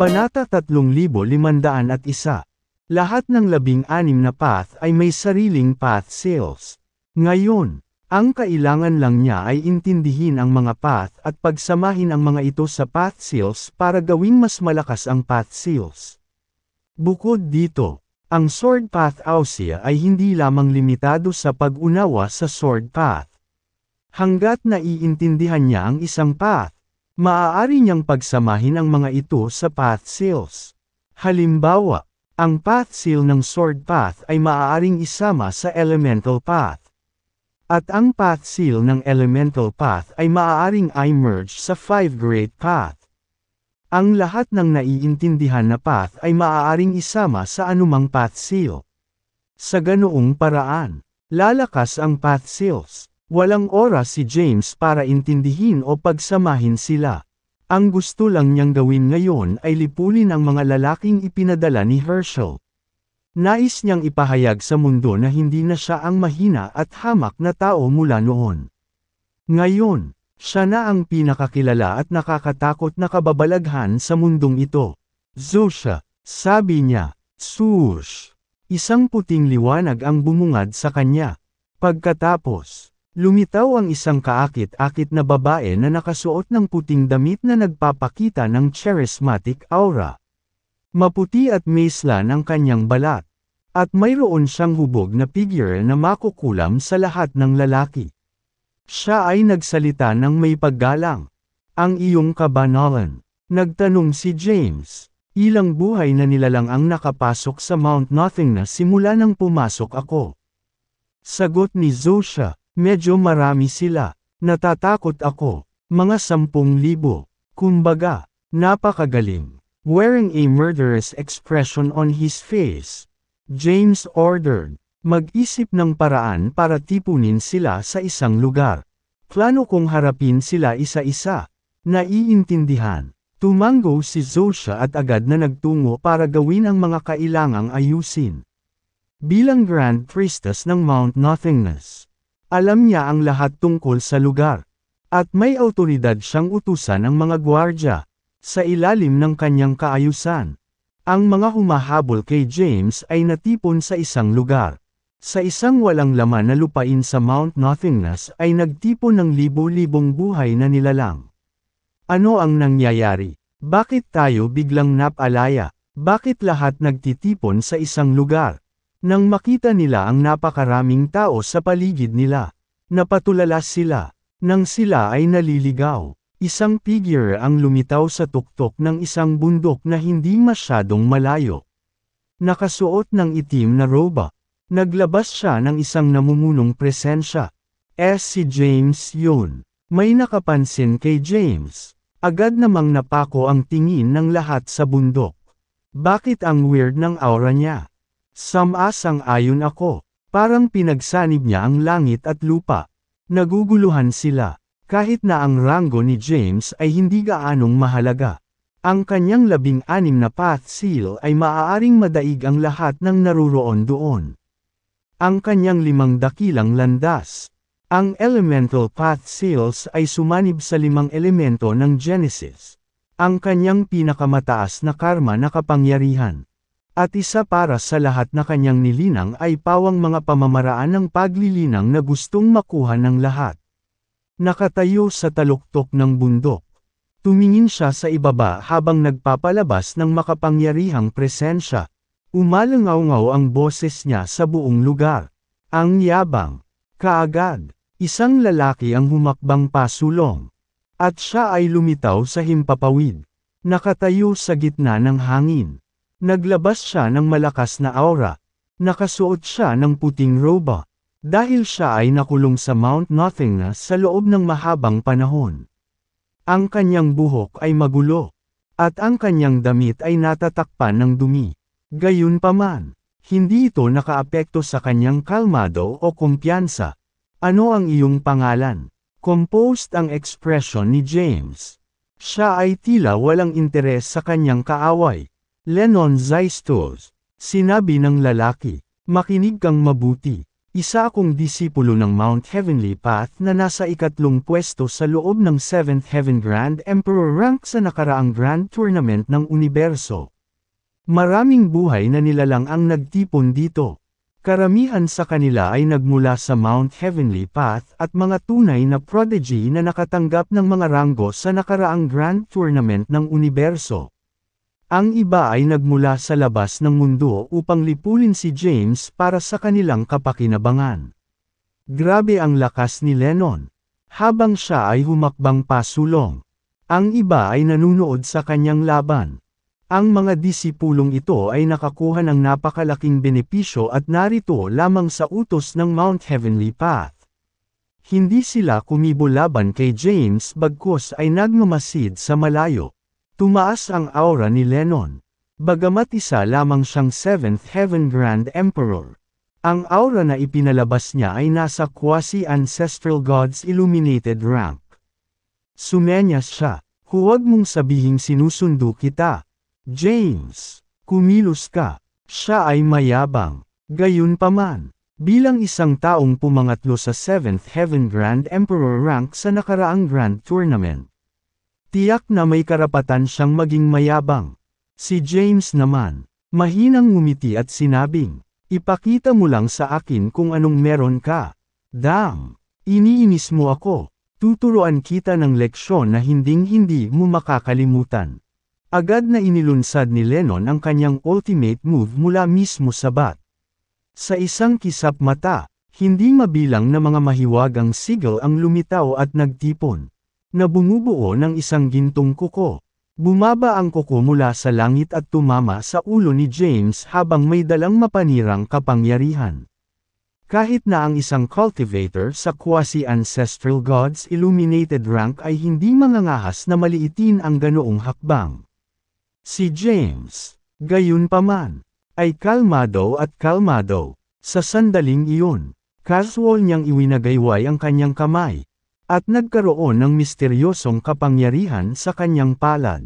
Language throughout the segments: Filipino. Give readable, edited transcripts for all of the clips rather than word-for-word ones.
Kabanata 3501. Lahat ng 16 na path ay may sariling path seals. Ngayon, ang kailangan lang niya ay intindihin ang mga path at pagsamahin ang mga ito sa path seals para gawing mas malakas ang path seals. Bukod dito, ang sword path ausia ay hindi lamang limitado sa pag-unawa sa sword path. Hanggat naiintindihan niya ang isang path, maaari niyang pagsamahin ang mga ito sa path seals. Halimbawa, ang path seal ng sword path ay maaaring isama sa elemental path. At ang path seal ng elemental path ay maaaring i-merge sa 5 great path. Ang lahat ng naiintindihan na path ay maaaring isama sa anumang path seal. Sa ganoong paraan, lalakas ang path seals. Walang oras si James para intindihin o pagsamahin sila. Ang gusto lang niyang gawin ngayon ay lipulin ang mga lalaking ipinadala ni Herschel. Nais niyang ipahayag sa mundo na hindi na siya ang mahina at hamak na tao mula noon. Ngayon, siya na ang pinakakilala at nakakatakot na kababalaghan sa mundong ito. Zosha, sabi niya, swoosh. Isang puting liwanag ang bumungad sa kanya. Pagkatapos, lumitaw ang isang kaakit-akit na babae na nakasuot ng puting damit na nagpapakita ng charismatic aura. Maputi at maislan ang kanyang balat. At mayroon siyang hubog na figure na makukulam sa lahat ng lalaki. Siya ay nagsalita ng may paggalang. Ang iyong kabanalan. Nagtanong si James. Ilang buhay na nilalang ang nakapasok sa Mount Nothingness simula nang pumasok ako. Sagot ni Zosha. Medyo marami sila. Natatakot ako. Mga 10,000. Kumbaga, napakagaling. Wearing a murderous expression on his face, James ordered, mag-isip ng paraan para tipunin sila sa isang lugar. Plano kong harapin sila isa-isa. Naiintindihan. Tumango si Zosha at agad na nagtungo para gawin ang mga kailangang ayusin. Bilang Grand Priestess ng Mount Nothingness, alam niya ang lahat tungkol sa lugar. At may awtoridad siyang utusan ng mga gwardya. Sa ilalim ng kanyang kaayusan, ang mga humahabol kay James ay natipon sa isang lugar. Sa isang walang laman na lupain sa Mount Nothingness ay nagtipon ng libo-libong buhay na nilalang. Ano ang nangyayari? Bakit tayo biglang napalaya? Bakit lahat nagtitipon sa isang lugar? Nang makita nila ang napakaraming tao sa paligid nila, napatulala sila. Nang sila ay naliligaw. Isang figure ang lumitaw sa tuktok ng isang bundok na hindi masyadong malayo. Nakasuot ng itim na roba. Naglabas siya ng isang namumunong presensya. Si James yun. May nakapansin kay James. Agad namang napako ang tingin ng lahat sa bundok. Bakit ang weird ng aura niya? Samang-ayon ako. Parang pinagsanib niya ang langit at lupa. Naguguluhan sila. Kahit na ang ranggo ni James ay hindi gaanong mahalaga. Ang kanyang 16 na path seal ay maaaring madaig ang lahat ng naruroon doon. Ang kanyang 5 dakilang landas. Ang elemental path seals ay sumanib sa 5 elemento ng Genesis. Ang kanyang pinakamataas na karma na kapangyarihan. At isa para sa lahat na kanyang nilinang ay pawang mga pamamaraan ng paglilinang na gustong makuha ng lahat. Nakatayo sa taluktok ng bundok. Tumingin siya sa ibaba habang nagpapalabas ng makapangyarihang presensya. Umalangaw-ngaw ang boses niya sa buong lugar. Ang yabang. Kaagad, isang lalaki ang humakbang pasulong. At siya ay lumitaw sa himpapawid. Nakatayo sa gitna ng hangin. Naglabas siya ng malakas na aura. Nakasuot siya ng puting roba. Dahil siya ay nakulong sa Mount Nothingness sa loob ng mahabang panahon. Ang kanyang buhok ay magulo. At ang kanyang damit ay natatakpan ng dumi. Gayunpaman, hindi ito nakaapekto sa kanyang kalmado o kumpiyansa. Ano ang iyong pangalan? Composed ang ekspresyon ni James. Siya ay tila walang interes sa kanyang kaaway. Lennon Zystos. Sinabi ng lalaki, makinig kang mabuti. Isa akong disipulo ng Mount Heavenly Path na nasa ikatlong pwesto sa loob ng 7th Heaven Grand Emperor rank sa nakaraang Grand Tournament ng Universo. Maraming buhay na nilalang ang nagtipon dito. Karamihan sa kanila ay nagmula sa Mount Heavenly Path at mga tunay na prodigy na nakatanggap ng mga ranggo sa nakaraang Grand Tournament ng Universo. Ang iba ay nagmula sa labas ng mundo upang lipulin si James para sa kanilang kapakinabangan. Grabe ang lakas ni Lennon. Habang siya ay humakbang pasulong. Ang iba ay nanunood sa kanyang laban. Ang mga disipulong ito ay nakakuha ng napakalaking benepisyo at narito lamang sa utos ng Mount Heavenly Path. Hindi sila kumibo laban kay James bagkus ay nagmamasid sa malayo. Tumaas ang aura ni Lennon. Bagamat isa lamang siyang 7th Heaven Grand Emperor. Ang aura na ipinalabas niya ay nasa quasi-ancestral God's illuminated rank. Sumenyas siya, huwag mong sabihing sinusundo kita. James, kumilos ka. Siya ay mayabang. Gayunpaman, bilang isang taong pumangatlo sa 7th Heaven Grand Emperor rank sa nakaraang Grand Tournament. Tiyak na may karapatan siyang maging mayabang. Si James naman, mahinang ngumiti at sinabing, ipakita mo lang sa akin kung anong meron ka. Damn, iniinis mo ako. Tuturuan kita ng leksyon na hinding-hindi mo makakalimutan. Agad na inilunsad ni Lennon ang kanyang ultimate move mula mismo sa bat. Sa isang kisap mata, hindi mabilang na mga mahiwagang sigil ang lumitaw at nagtipon, na bumubuo ng isang gintong kuko. Bumaba ang kuko mula sa langit at tumama sa ulo ni James habang may dalang mapanirang kapangyarihan. Kahit na ang isang cultivator sa quasi-ancestral God's illuminated rank ay hindi mangangahas na maliitin ang ganoong hakbang. Si James, gayunpaman, ay kalmado at kalmado. Sa sandaling iyon, casual niyang iwinagayway ang kanyang kamay, at nagkaroon ng misteryosong kapangyarihan sa kanyang palad.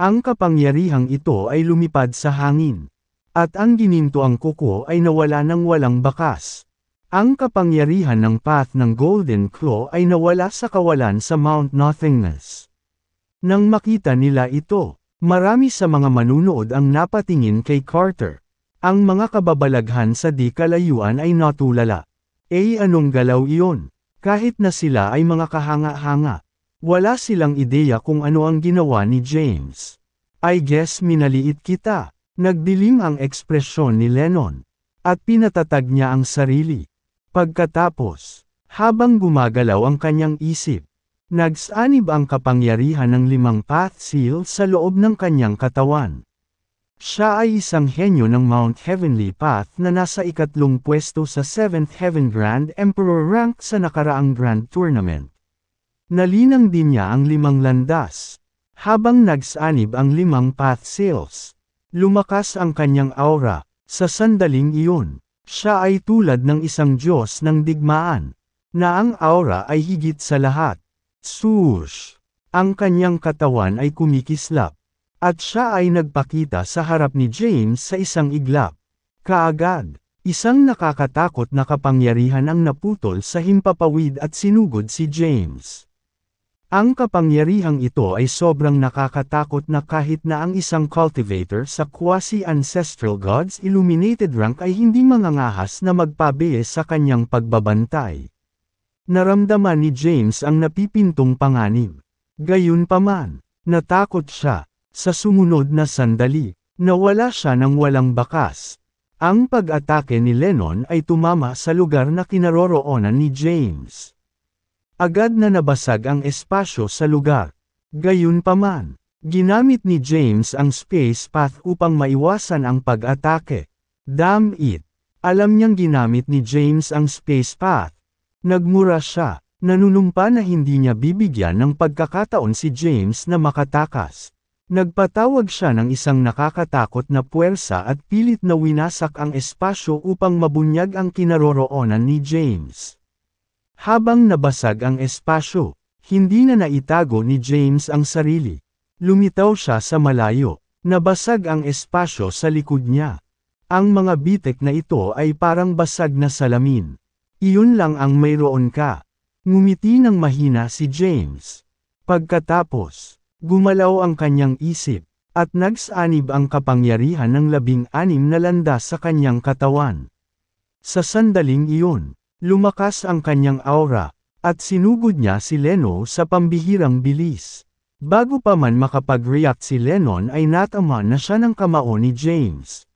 Ang kapangyarihang ito ay lumipad sa hangin, at ang ginintoang kuko ay nawala ng walang bakas. Ang kapangyarihan ng path ng Golden Claw ay nawala sa kawalan sa Mount Nothingness. Nang makita nila ito, marami sa mga manunood ang napatingin kay Carter. Ang mga kababalaghan sa di kalayuan ay natulala. Anong galaw iyon? Kahit na sila ay mga kahanga-hanga. Wala silang ideya kung ano ang ginawa ni James. I guess minaliit kita. Nagdilim ang ekspresyon ni Lennon. At pinatatag niya ang sarili. Pagkatapos, habang gumagalaw ang kanyang isip, nagsanib ang kapangyarihan ng 5 path seal sa loob ng kanyang katawan. Siya ay isang henyo ng Mount Heavenly Path na nasa ikatlong pwesto sa 7th Heaven Grand Emperor rank sa nakaraang Grand Tournament. Nalinang din niya ang 5 landas. Habang nagsanib ang 5 path seals, lumakas ang kanyang aura. Sa sandaling iyon, siya ay tulad ng isang Diyos ng digmaan, na ang aura ay higit sa lahat. Swoosh! Ang kanyang katawan ay kumikislap. At siya ay nagpakita sa harap ni James sa isang iglap. Kaagad, isang nakakatakot na kapangyarihan ang naputol sa himpapawid at sinugod si James. Ang kapangyarihang ito ay sobrang nakakatakot na kahit na ang isang cultivator sa quasi-ancestral God's illuminated rank ay hindi mangangahas na magpabiye sa kanyang pagbabantay. Naramdaman ni James ang napipintong panganib. Gayunpaman, natakot siya. Sa sumunod na sandali, nawala siya ng walang bakas. Ang pag-atake ni Lennon ay tumama sa lugar na kinaroroonan ni James. Agad na nabasag ang espasyo sa lugar. Gayunpaman, ginamit ni James ang space path upang maiwasan ang pag-atake. Damn it! Alam niyang ginamit ni James ang space path. Nagmura siya, nanunumpa na hindi niya bibigyan ng pagkakataon si James na makatakas. Nagpatawag siya ng isang nakakatakot na puwersa at pilit na winasak ang espasyo upang mabunyag ang kinaroroonan ni James. Habang nabasag ang espasyo, hindi na naitago ni James ang sarili. Lumitaw siya sa malayo. Nabasag ang espasyo sa likod niya. Ang mga bitek na ito ay parang basag na salamin. Iyon lang ang mayroon ka. Ngumiti ng mahina si James. Pagkatapos, gumalaw ang kanyang isip, at nagsanib ang kapangyarihan ng 16 na landas sa kanyang katawan. Sa sandaling iyon, lumakas ang kanyang aura, at sinugod niya si Leno sa pambihirang bilis. Bago pa man makapag-react si Lennon ay natama na siya ng kamao ni James.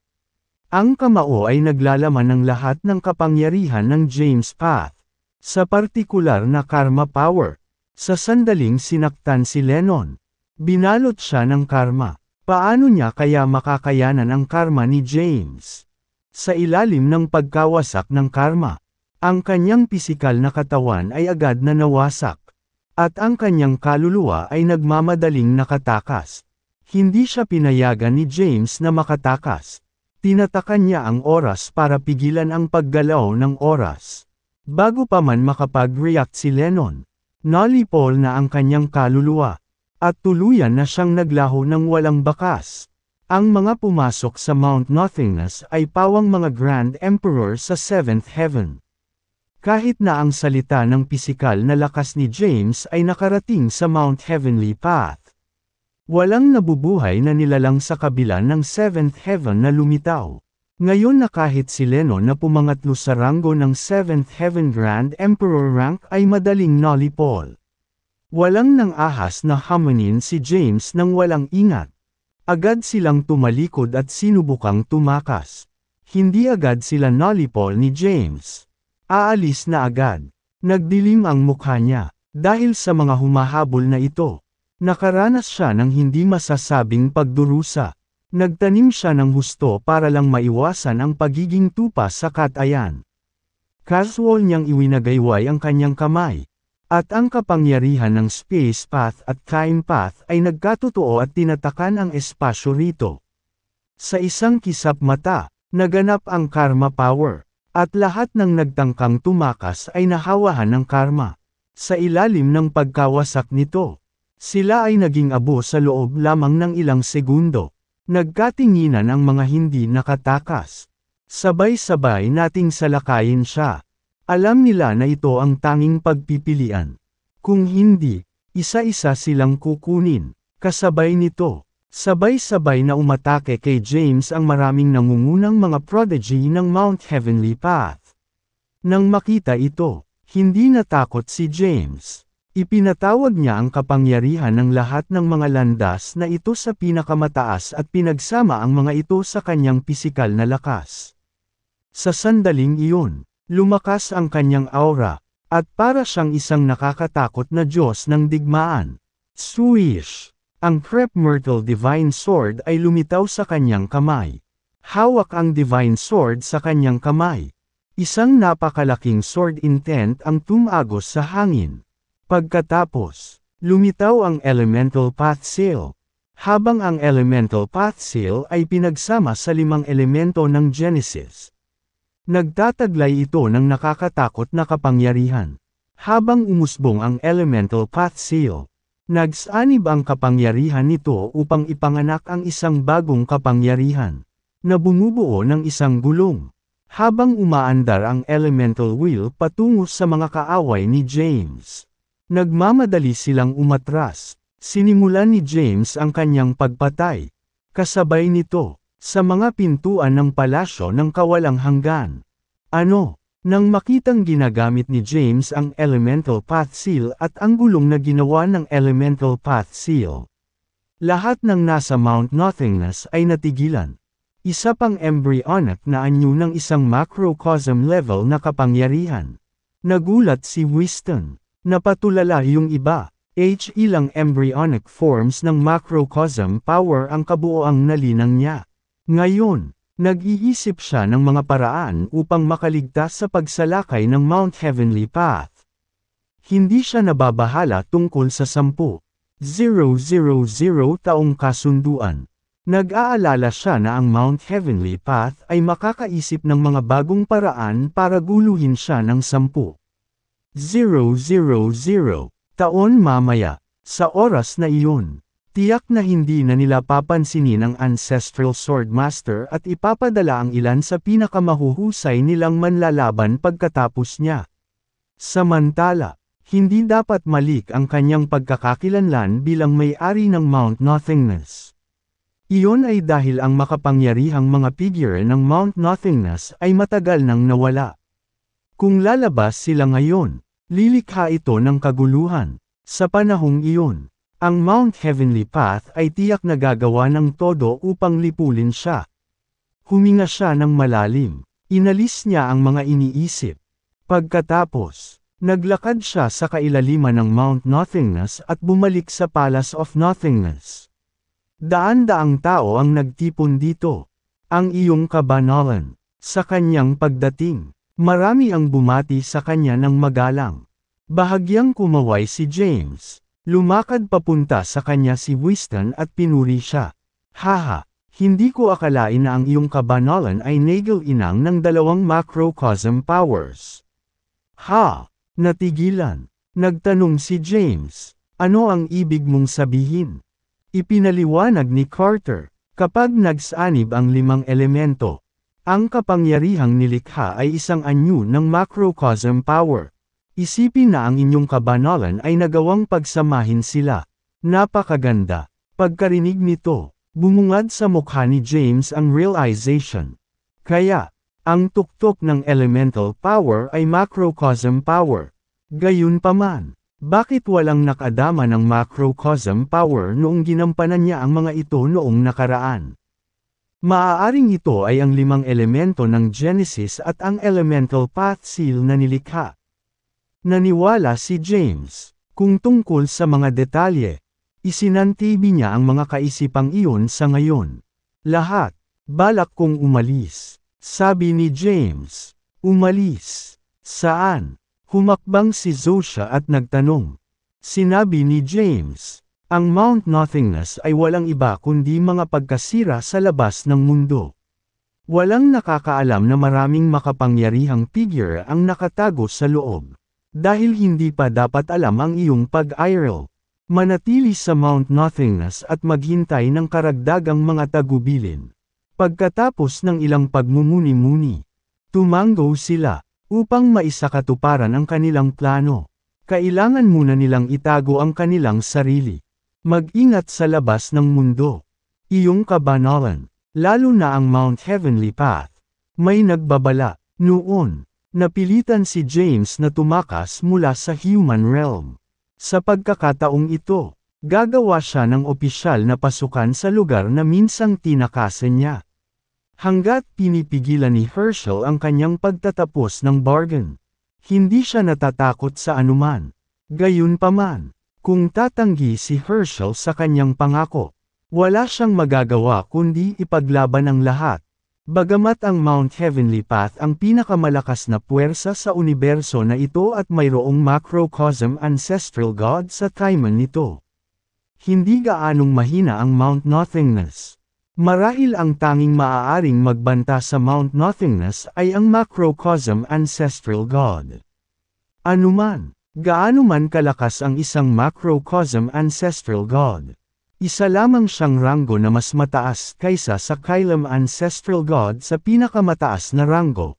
Ang kamao ay naglalaman ng lahat ng kapangyarihan ng James Path. Sa partikular na karma power. Sa sandaling sinaktan si Lennon. Binalot siya ng karma. Paano niya kaya makakayanan ang karma ni James? Sa ilalim ng pagkawasak ng karma, ang kanyang pisikal na katawan ay agad na nawasak. At ang kanyang kaluluwa ay nagmamadaling nakatakas. Hindi siya pinayagan ni James na makatakas. Tinatakan niya ang oras para pigilan ang paggalaw ng oras. Bago pa man makapag-react si Lennon, nalipol na ang kanyang kaluluwa. At tuluyan na siyang naglaho ng walang bakas. Ang mga pumasok sa Mount Nothingness ay pawang mga Grand Emperor sa 7th Heaven. Kahit na ang salita ng pisikal na lakas ni James ay nakarating sa Mount Heavenly Path. Walang nabubuhay na nilalang sa kabila ng 7th Heaven na lumitaw. Ngayon na kahit si Lennon na pumangatlo sa ranggo ng 7th Heaven Grand Emperor rank ay madaling nalipol. Walang nang ahas na hamanin si James nang walang ingat. Agad silang tumalikod at sinubukang tumakas. Hindi agad sila nalipol ni James. Aalis na agad. Nagdilim ang mukha niya. Dahil sa mga humahabol na ito, nakaranas siya ng hindi masasabing pagdurusa. Nagtanim siya ng husto para lang maiwasan ang pagiging tupa sa katayan. Casual niyang iwinagayway ang kanyang kamay. At ang kapangyarihan ng Space Path at Time Path ay nagkatotoo at tinatakan ang espasyo rito. Sa isang kisap mata, naganap ang Karma Power. At lahat ng nagtangkang tumakas ay nahawahan ng karma. Sa ilalim ng pagkawasak nito, sila ay naging abo sa loob lamang ng ilang segundo. Nagkatinginan ang mga hindi nakatakas. Sabay-sabay nating salakayin siya. Alam nila na ito ang tanging pagpipilian. Kung hindi, isa-isa silang kukunin. Kasabay nito, sabay-sabay na umatake kay James ang maraming nangungunang mga prodigy ng Mount Heavenly Path. Nang makita ito, hindi natakot si James. Ipinatawag niya ang kapangyarihan ng lahat ng mga landas na ito sa pinakamataas at pinagsama ang mga ito sa kanyang pisikal na lakas. Sa sandaling iyon, lumakas ang kanyang aura, at para siyang isang nakakatakot na Diyos ng digmaan. Swish! Ang Crep Myrtle Divine Sword ay lumitaw sa kanyang kamay. Hawak ang Divine Sword sa kanyang kamay. Isang napakalaking sword intent ang tumagos sa hangin. Pagkatapos, lumitaw ang Elemental Path Seal. Habang ang Elemental Path Seal ay pinagsama sa 5 elemento ng Genesis. Nagtataglay ito ng nakakatakot na kapangyarihan. Habang umusbong ang Elemental Path Seal, nagsanib ang kapangyarihan nito upang ipanganak ang isang bagong kapangyarihan, na bumubuo ng isang gulong. Habang umaandar ang Elemental Wheel patungo sa mga kaaway ni James, nagmamadali silang umatras. Sinimulan ni James ang kanyang pagpatay. Kasabay nito, sa mga pintuan ng palasyo ng kawalang hanggan. Nang makitang ginagamit ni James ang Elemental Path Seal at ang gulong na ginawa ng Elemental Path Seal, lahat ng nasa Mount Nothingness ay natigilan. Isa pang embryonic na anyo ng isang macrocosm level na kapangyarihan. Nagulat si Winston. Napatulala yung iba. Ilang embryonic forms ng macrocosm power ang kabuoang nalinang niya. Ngayon, nag-iisip siya ng mga paraan upang makaligtas sa pagsalakay ng Mount Heavenly Path. Hindi siya nababahala tungkol sa 10,000 taong kasunduan. Nag-aalala siya na ang Mount Heavenly Path ay makakaisip ng mga bagong paraan para guluhin siya ng 10,000 taon mamaya. Sa oras na iyon, Tiyak na hindi na nila papansinin ang Ancestral Swordmaster at ipapadala ang ilan sa pinakamahuhusay nilang manlalaban pagkatapos niya. Samantala, hindi dapat malik ang kanyang pagkakakilanlan bilang may-ari ng Mount Nothingness. Iyon ay dahil ang makapangyarihang mga figure ng Mount Nothingness ay matagal nang nawala. Kung lalabas sila ngayon, lilikha ito ng kaguluhan. Sa panahong iyon, ang Mount Heavenly Path ay tiyak na gagawa ng todo upang lipulin siya. Huminga siya ng malalim. Inalis niya ang mga iniisip. Pagkatapos, naglakad siya sa kailaliman ng Mount Nothingness at bumalik sa Palace of Nothingness. Daan-daang tao ang nagtipon dito. Ang iyong kabanalan. Sa kanyang pagdating, marami ang bumati sa kanya ng magalang. Bahagyang kumaway si James. Lumakad papunta sa kanya si Winston at pinuri siya. Haha, hindi ko akalain na ang iyong kabanalan ay nagil-inang ng dalawang macrocosm powers. Ha? Natigilan. Nagtanong si James. Ano ang ibig mong sabihin? Ipinaliwanag ni Carter, kapag nagsanib ang 5 elemento, ang kapangyarihang nilikha ay isang anyo ng macrocosm power. Isipin na ang inyong kabanalan ay nagawang pagsamahin sila. Napakaganda. Pagkarinig nito, bumungad sa mukha ni James ang realization. Kaya, ang tuktok ng elemental power ay macrocosm power. Gayunpaman, bakit walang nakadama ng macrocosm power noong ginampanan niya ang mga ito noong nakaraan? Maaaring ito ay ang 5 elemento ng Genesis at ang elemental path seal na nilikha. Naniwala si James. Kung tungkol sa mga detalye, isinantibi niya ang mga kaisipang iyon sa ngayon. Lahat, balak kong umalis. Sabi ni James. Umalis? Saan? Humakbang si Zosha at nagtanong. Sinabi ni James, ang Mount Nothingness ay walang iba kundi mga pagkasira sa labas ng mundo. Walang nakakaalam na maraming makapangyarihang figure ang nakatago sa loob. Dahil hindi pa dapat alam ang iyong pag-iral. Manatili sa Mount Nothingness at maghintay ng karagdagang mga tagubilin. Pagkatapos ng ilang pagmumuni-muni, tumango sila. Upang maisakatuparan ang kanilang plano, kailangan muna nilang itago ang kanilang sarili. Mag-ingat sa labas ng mundo. Iyong kabanalan, lalo na ang Mount Heavenly Path. May nagbabala. Noon, napilitan si James na tumakas mula sa human realm. Sa pagkakataong ito, gagawa siya ng opisyal na pasukan sa lugar na minsang tinakasan niya. Hanggat pinipigilan ni Herschel ang kanyang pagtatapos ng bargain. Hindi siya natatakot sa anuman. Gayunpaman, kung tatanggi si Herschel sa kanyang pangako, wala siyang magagawa kundi ipaglaban ang lahat. Bagamat ang Mount Heavenly Path ang pinakamalakas na puwersa sa universo na ito at mayroong macrocosm ancestral god sa Timon nito. Hindi gaanong mahina ang Mount Nothingness. Marahil ang tanging maaaring magbanta sa Mount Nothingness ay ang macrocosm ancestral god. Anuman, gaano man kalakas ang isang macrocosm ancestral god, isa lamang siyang ranggo na mas mataas kaysa sa Kylem ancestral god sa pinakamataas na ranggo.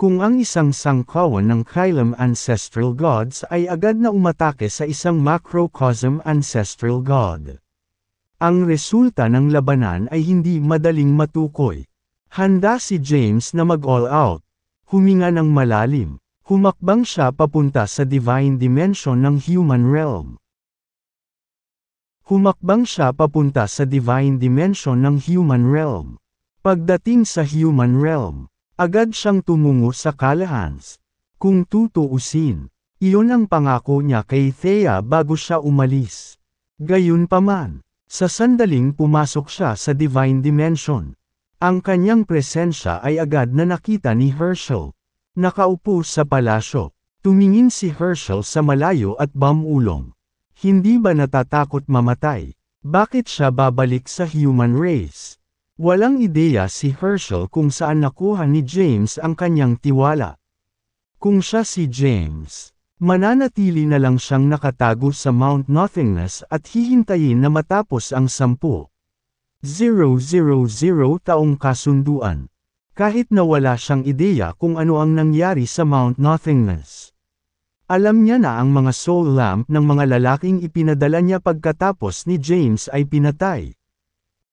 Kung ang isang sangkawan ng Kylem ancestral gods ay agad na umatake sa isang macrocosm ancestral god, ang resulta ng labanan ay hindi madaling matukoy. Handa si James na mag-all out. Huminga ng malalim. Humakbang siya papunta sa divine dimension ng human realm. Humakbang siya papunta sa divine dimension ng human realm. Pagdating sa human realm, agad siyang tumungo sa Callahan's. Kung tutuusin, iyon ang pangako niya kay Thea bago siya umalis. Gayunpaman, sa sandaling pumasok siya sa divine dimension, ang kanyang presensya ay agad na nakita ni Herschel. Nakaupo sa palasyo, tumingin si Herschel sa malayo at bumulong. Hindi ba natatakot mamatay? Bakit siya babalik sa human race? Walang ideya si Herschel kung saan nakuha ni James ang kanyang tiwala. Kung siya si James, Mananatili na lang siyang nakatago sa Mount Nothingness at hihintayin na matapos ang 10,000 taong kasunduan. Kahit na wala siyang ideya kung ano ang nangyari sa Mount Nothingness. Alam niya na ang mga soul lamp ng mga lalaking ipinadala niya pagkatapos ni James ay pinatay.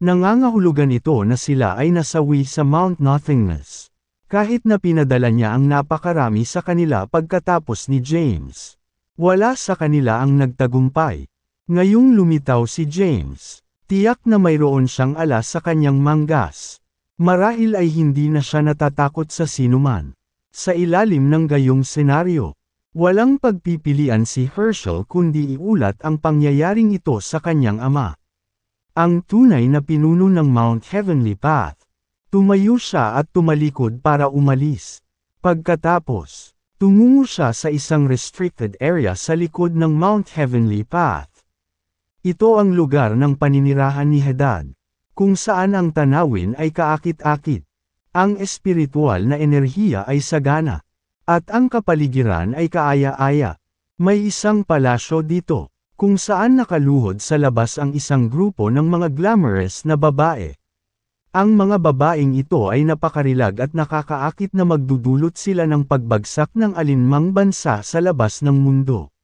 Nangangahulugan ito na sila ay nasawi sa Mount Nothingness. Kahit na pinadala niya ang napakarami sa kanila pagkatapos ni James. Wala sa kanila ang nagtagumpay. Ngayong lumitaw si James, tiyak na mayroon siyang alas sa kanyang manggas. Marahil ay hindi na siya natatakot sa sinuman. Sa ilalim ng gayong senaryo, walang pagpipilian si Herschel kundi iulat ang pangyayaring ito sa kanyang ama. Ang tunay na pinuno ng Mount Heavenly Path. Tumayo siya at tumalikod para umalis. Pagkatapos, tumungo siya sa isang restricted area sa likod ng Mount Heavenly Path. Ito ang lugar ng paninirahan ni Hadad, kung saan ang tanawin ay kaakit-akit. Ang espiritual na enerhiya ay sagana, at ang kapaligiran ay kaaya-aya. May isang palasyo dito, kung saan nakaluhod sa labas ang isang grupo ng mga glamorous na babae. Ang mga babaeng ito ay napakarilag at nakakaakit na magdudulot sila ng pagbagsak ng alinmang bansa sa labas ng mundo.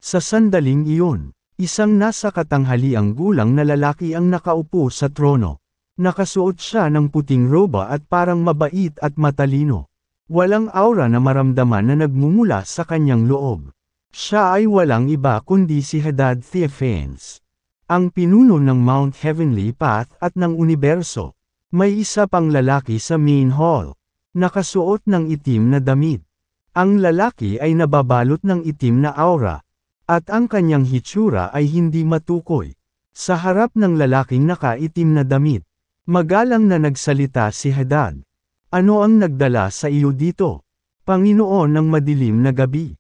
Sa sandaling iyon, isang nasa katanghaliang gulang na lalaki ang nakaupo sa trono. Nakasuot siya ng puting roba at parang mabait at matalino. Walang aura na maramdaman na nagmumula sa kanyang loob. Siya ay walang iba kundi si Hadad Theophanes, ang pinuno ng Mount Heavenly Path at ng universo. May isa pang lalaki sa main hall, nakasuot ng itim na damit. Ang lalaki ay nababalot ng itim na aura, at ang kanyang hitsura ay hindi matukoy. Sa harap ng lalaking nakaitim na damit, magalang na nagsalita si Hadad. Ano ang nagdala sa iyo dito, Panginoon ng madilim na gabi?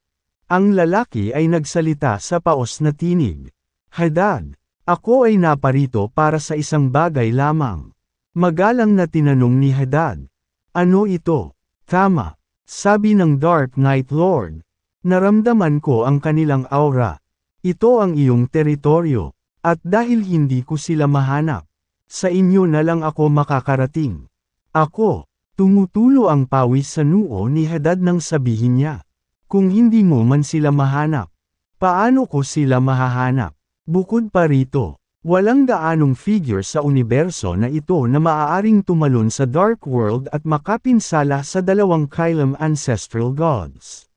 Ang lalaki ay nagsalita sa paos na tinig. Hadad, ako ay naparito para sa isang bagay lamang. Magalang na tinanong ni Hadad. Ano ito? Tama, sabi ng Dark Knight Lord. Naramdaman ko ang kanilang aura. Ito ang iyong teritoryo, at dahil hindi ko sila mahanap, sa inyo na lang ako makakarating. Ako, tumutulo ang pawis sa noo ni Hadad nang sabihin niya. Kung hindi mo man sila mahanap, paano ko sila mahahanap? Bukod pa rito, walang gaanong figure sa universo na ito na maaaring tumalon sa Dark World at makapinsala sa dalawang Kylem ancestral gods.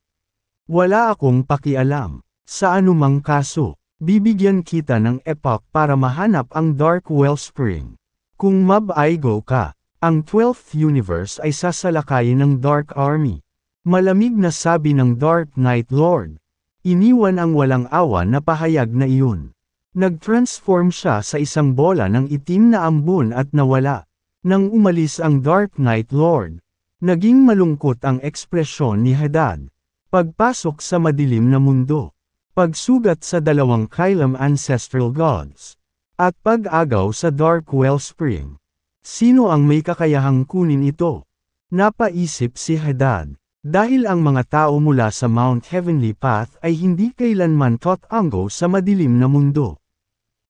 Wala akong pakialam. Sa anumang kaso, bibigyan kita ng epoch para mahanap ang Dark Wellspring. Kung mab-aigo ka, ang 12th universe ay sasalakayin ng Dark Army. Malamig na sabi ng Dark Knight Lord. Iniwan ang walang awa na pahayag na iyon. Nag-transform siya sa isang bola ng itim na ambon at nawala. Nang umalis ang Dark Knight Lord, naging malungkot ang ekspresyon ni Hadad. Pagpasok sa madilim na mundo, pagsugat sa dalawang Kylem ancestral gods, at pag-agaw sa Dark Wellspring. Sino ang may kakayahang kunin ito? Napaisip si Hadad. Dahil ang mga tao mula sa Mount Heavenly Path ay hindi kailanman tatango sa madilim na mundo.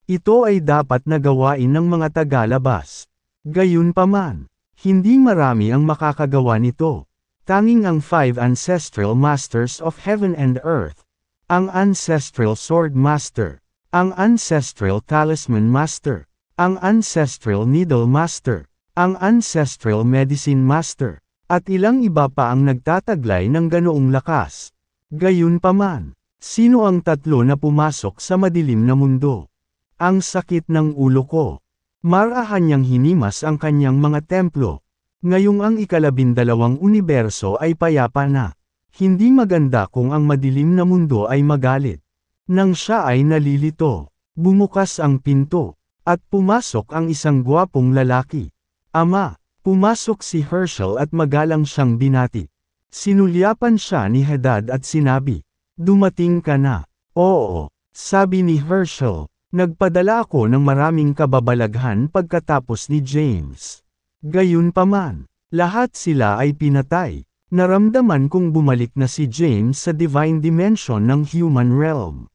Ito ay dapat na gawain ng mga tagalabas. Gayunpaman, hindi marami ang makakagawa nito. Tanging ang 5 Ancestral Masters of Heaven and Earth, ang Ancestral Sword Master, ang Ancestral Talisman Master, ang Ancestral Needle Master, ang Ancestral Medicine Master, at ilang iba pa ang nagtataglay ng ganoong lakas. Gayunpaman, sino ang tatlo na pumasok sa madilim na mundo? Ang sakit ng ulo ko. Marahan niyang hinimas ang kanyang mga templo. Ngayong ang ika-12 universo ay payapa na. Hindi maganda kung ang madilim na mundo ay magalit. Nang siya ay nalilito, bumukas ang pinto, at pumasok ang isang gwapong lalaki. Ama! Pumasok si Herschel at magalang siyang binati. Sinulyapan siya ni Hadad at sinabi, "Dumating ka na." "Oo," sabi ni Herschel, "nagpadala ako ng maraming kababalaghan pagkatapos ni James." Gayunpaman, lahat sila ay pinatay. Naramdaman kong bumalik na si James sa divine dimension ng human realm.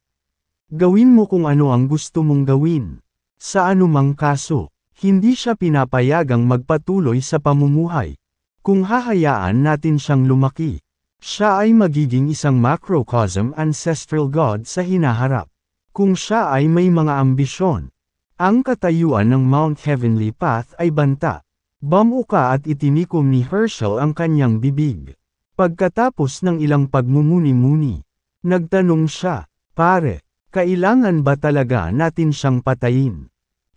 Gawin mo kung ano ang gusto mong gawin. Sa anumang kaso, hindi siya pinapayagang magpatuloy sa pamumuhay. Kung hahayaan natin siyang lumaki, siya ay magiging isang macrocosm ancestral god sa hinaharap. Kung siya ay may mga ambisyon, ang katayuan ng Mount Heavenly Path ay banta. Bumuka at itinikom ni Herschel ang kanyang bibig. Pagkatapos ng ilang pagmumuni-muni, nagtanong siya, "Pare, kailangan ba talaga natin siyang patayin?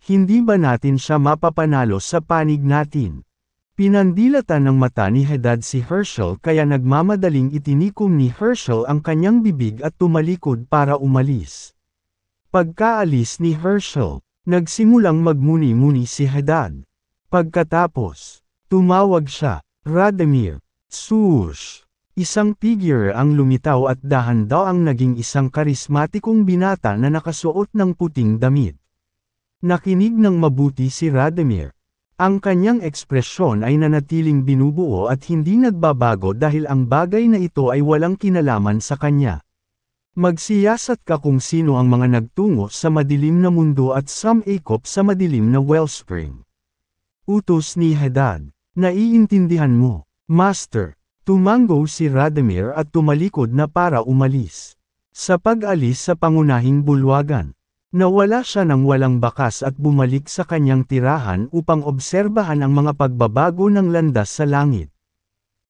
Hindi ba natin siya mapapanalo sa panig natin?" Pinandilatan ng mata ni Hadad si Herschel kaya nagmamadaling itinikom ni Herschel ang kanyang bibig at tumalikod para umalis. Pagkaalis ni Herschel, nagsimulang magmuni-muni si Hadad. Pagkatapos, tumawag siya, "Radamir, swoosh!" Isang figure ang lumitaw at dahan-daw ang naging isang karismatikong binata na nakasuot ng puting damit. Nakinig ng mabuti si Radamir. Ang kanyang ekspresyon ay nanatiling binubuo at hindi nagbabago dahil ang bagay na ito ay walang kinalaman sa kanya. Magsiyasat ka kung sino ang mga nagtungo sa madilim na mundo at sumikop sa madilim na wellspring. Utos ni Hadad, "Naiintindihan mo, Master." Tumango si Radamir at tumalikod na para umalis. Sa pag-alis sa pangunahing bulwagan, nawala siya ng walang bakas at bumalik sa kanyang tirahan upang obserbahan ang mga pagbabago ng landas sa langit.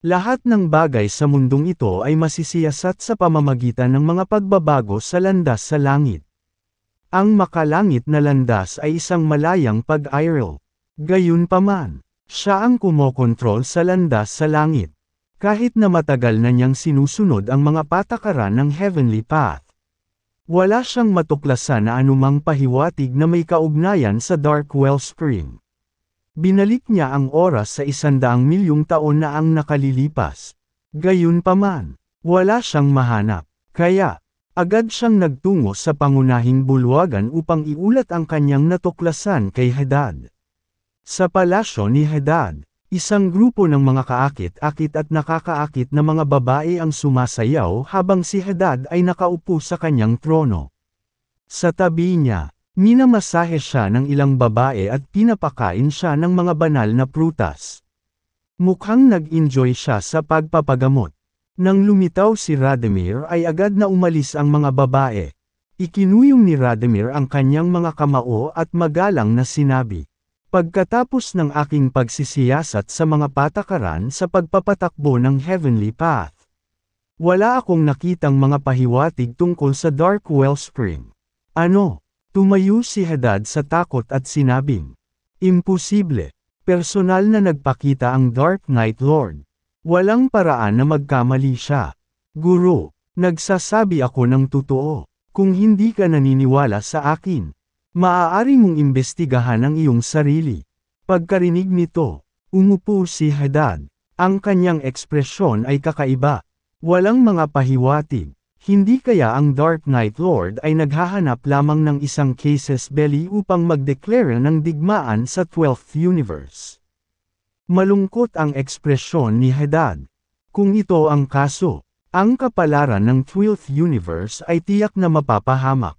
Lahat ng bagay sa mundong ito ay masisiyasat sa pamamagitan ng mga pagbabago sa landas sa langit. Ang makalangit na landas ay isang malayang pag-aral. Gayunpaman, siya ang kumokontrol sa landas sa langit. Kahit na matagal na niyang sinusunod ang mga patakaran ng Heavenly Path. Wala siyang matuklasan na anumang pahiwatig na may kaugnayan sa Dark Wellspring. Binalik niya ang oras sa 100 milyong taon na ang nakalilipas. Gayunpaman, wala siyang mahanap. Kaya, agad siyang nagtungo sa pangunahing bulwagan upang iulat ang kanyang natuklasan kay Hadad. Sa palasyo ni Hadad, isang grupo ng mga kaakit-akit at nakakaakit na mga babae ang sumasayaw habang si Hadad ay nakaupo sa kanyang trono. Sa tabi niya, minamasahe siya ng ilang babae at pinapakain siya ng mga banal na prutas. Mukhang nag-enjoy siya sa pagpapagamot. Nang lumitaw si Radamir ay agad na umalis ang mga babae. Ikinuyong ni Radamir ang kanyang mga kamao at magalang na sinabi, "Pagkatapos ng aking pagsisiyasat sa mga patakaran sa pagpapatakbo ng Heavenly Path, wala akong nakitang mga pahiwatig tungkol sa Dark Wellspring." "Ano?" Tumayo si Hadad sa takot at sinabing, "Imposible. Personal na nagpakita ang Dark Knight Lord. Walang paraan na magkamali siya. Guro, nagsasabi ako ng totoo. Kung hindi ka naniniwala sa akin, maaari mong imbestigahan ang iyong sarili." Pagkarinig nito, umupo si Hadad. Ang kanyang ekspresyon ay kakaiba. Walang mga pahiwatig. Hindi kaya ang Dark Knight Lord ay naghahanap lamang ng isang casus belli upang magdeklara ng digmaan sa 12th universe. Malungkot ang ekspresyon ni Hadad. Kung ito ang kaso, ang kapalaran ng 12th universe ay tiyak na mapapahamak.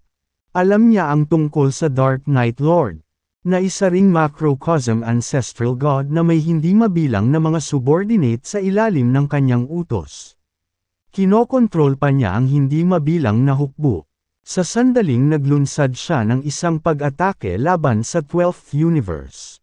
Alam niya ang tungkol sa Dark Knight Lord, na isa ring macrocosm ancestral god na may hindi mabilang na mga subordinate sa ilalim ng kanyang utos. Kinokontrol pa niya ang hindi mabilang na hukbo. Sa sandaling naglunsad siya ng isang pag-atake laban sa 12th universe.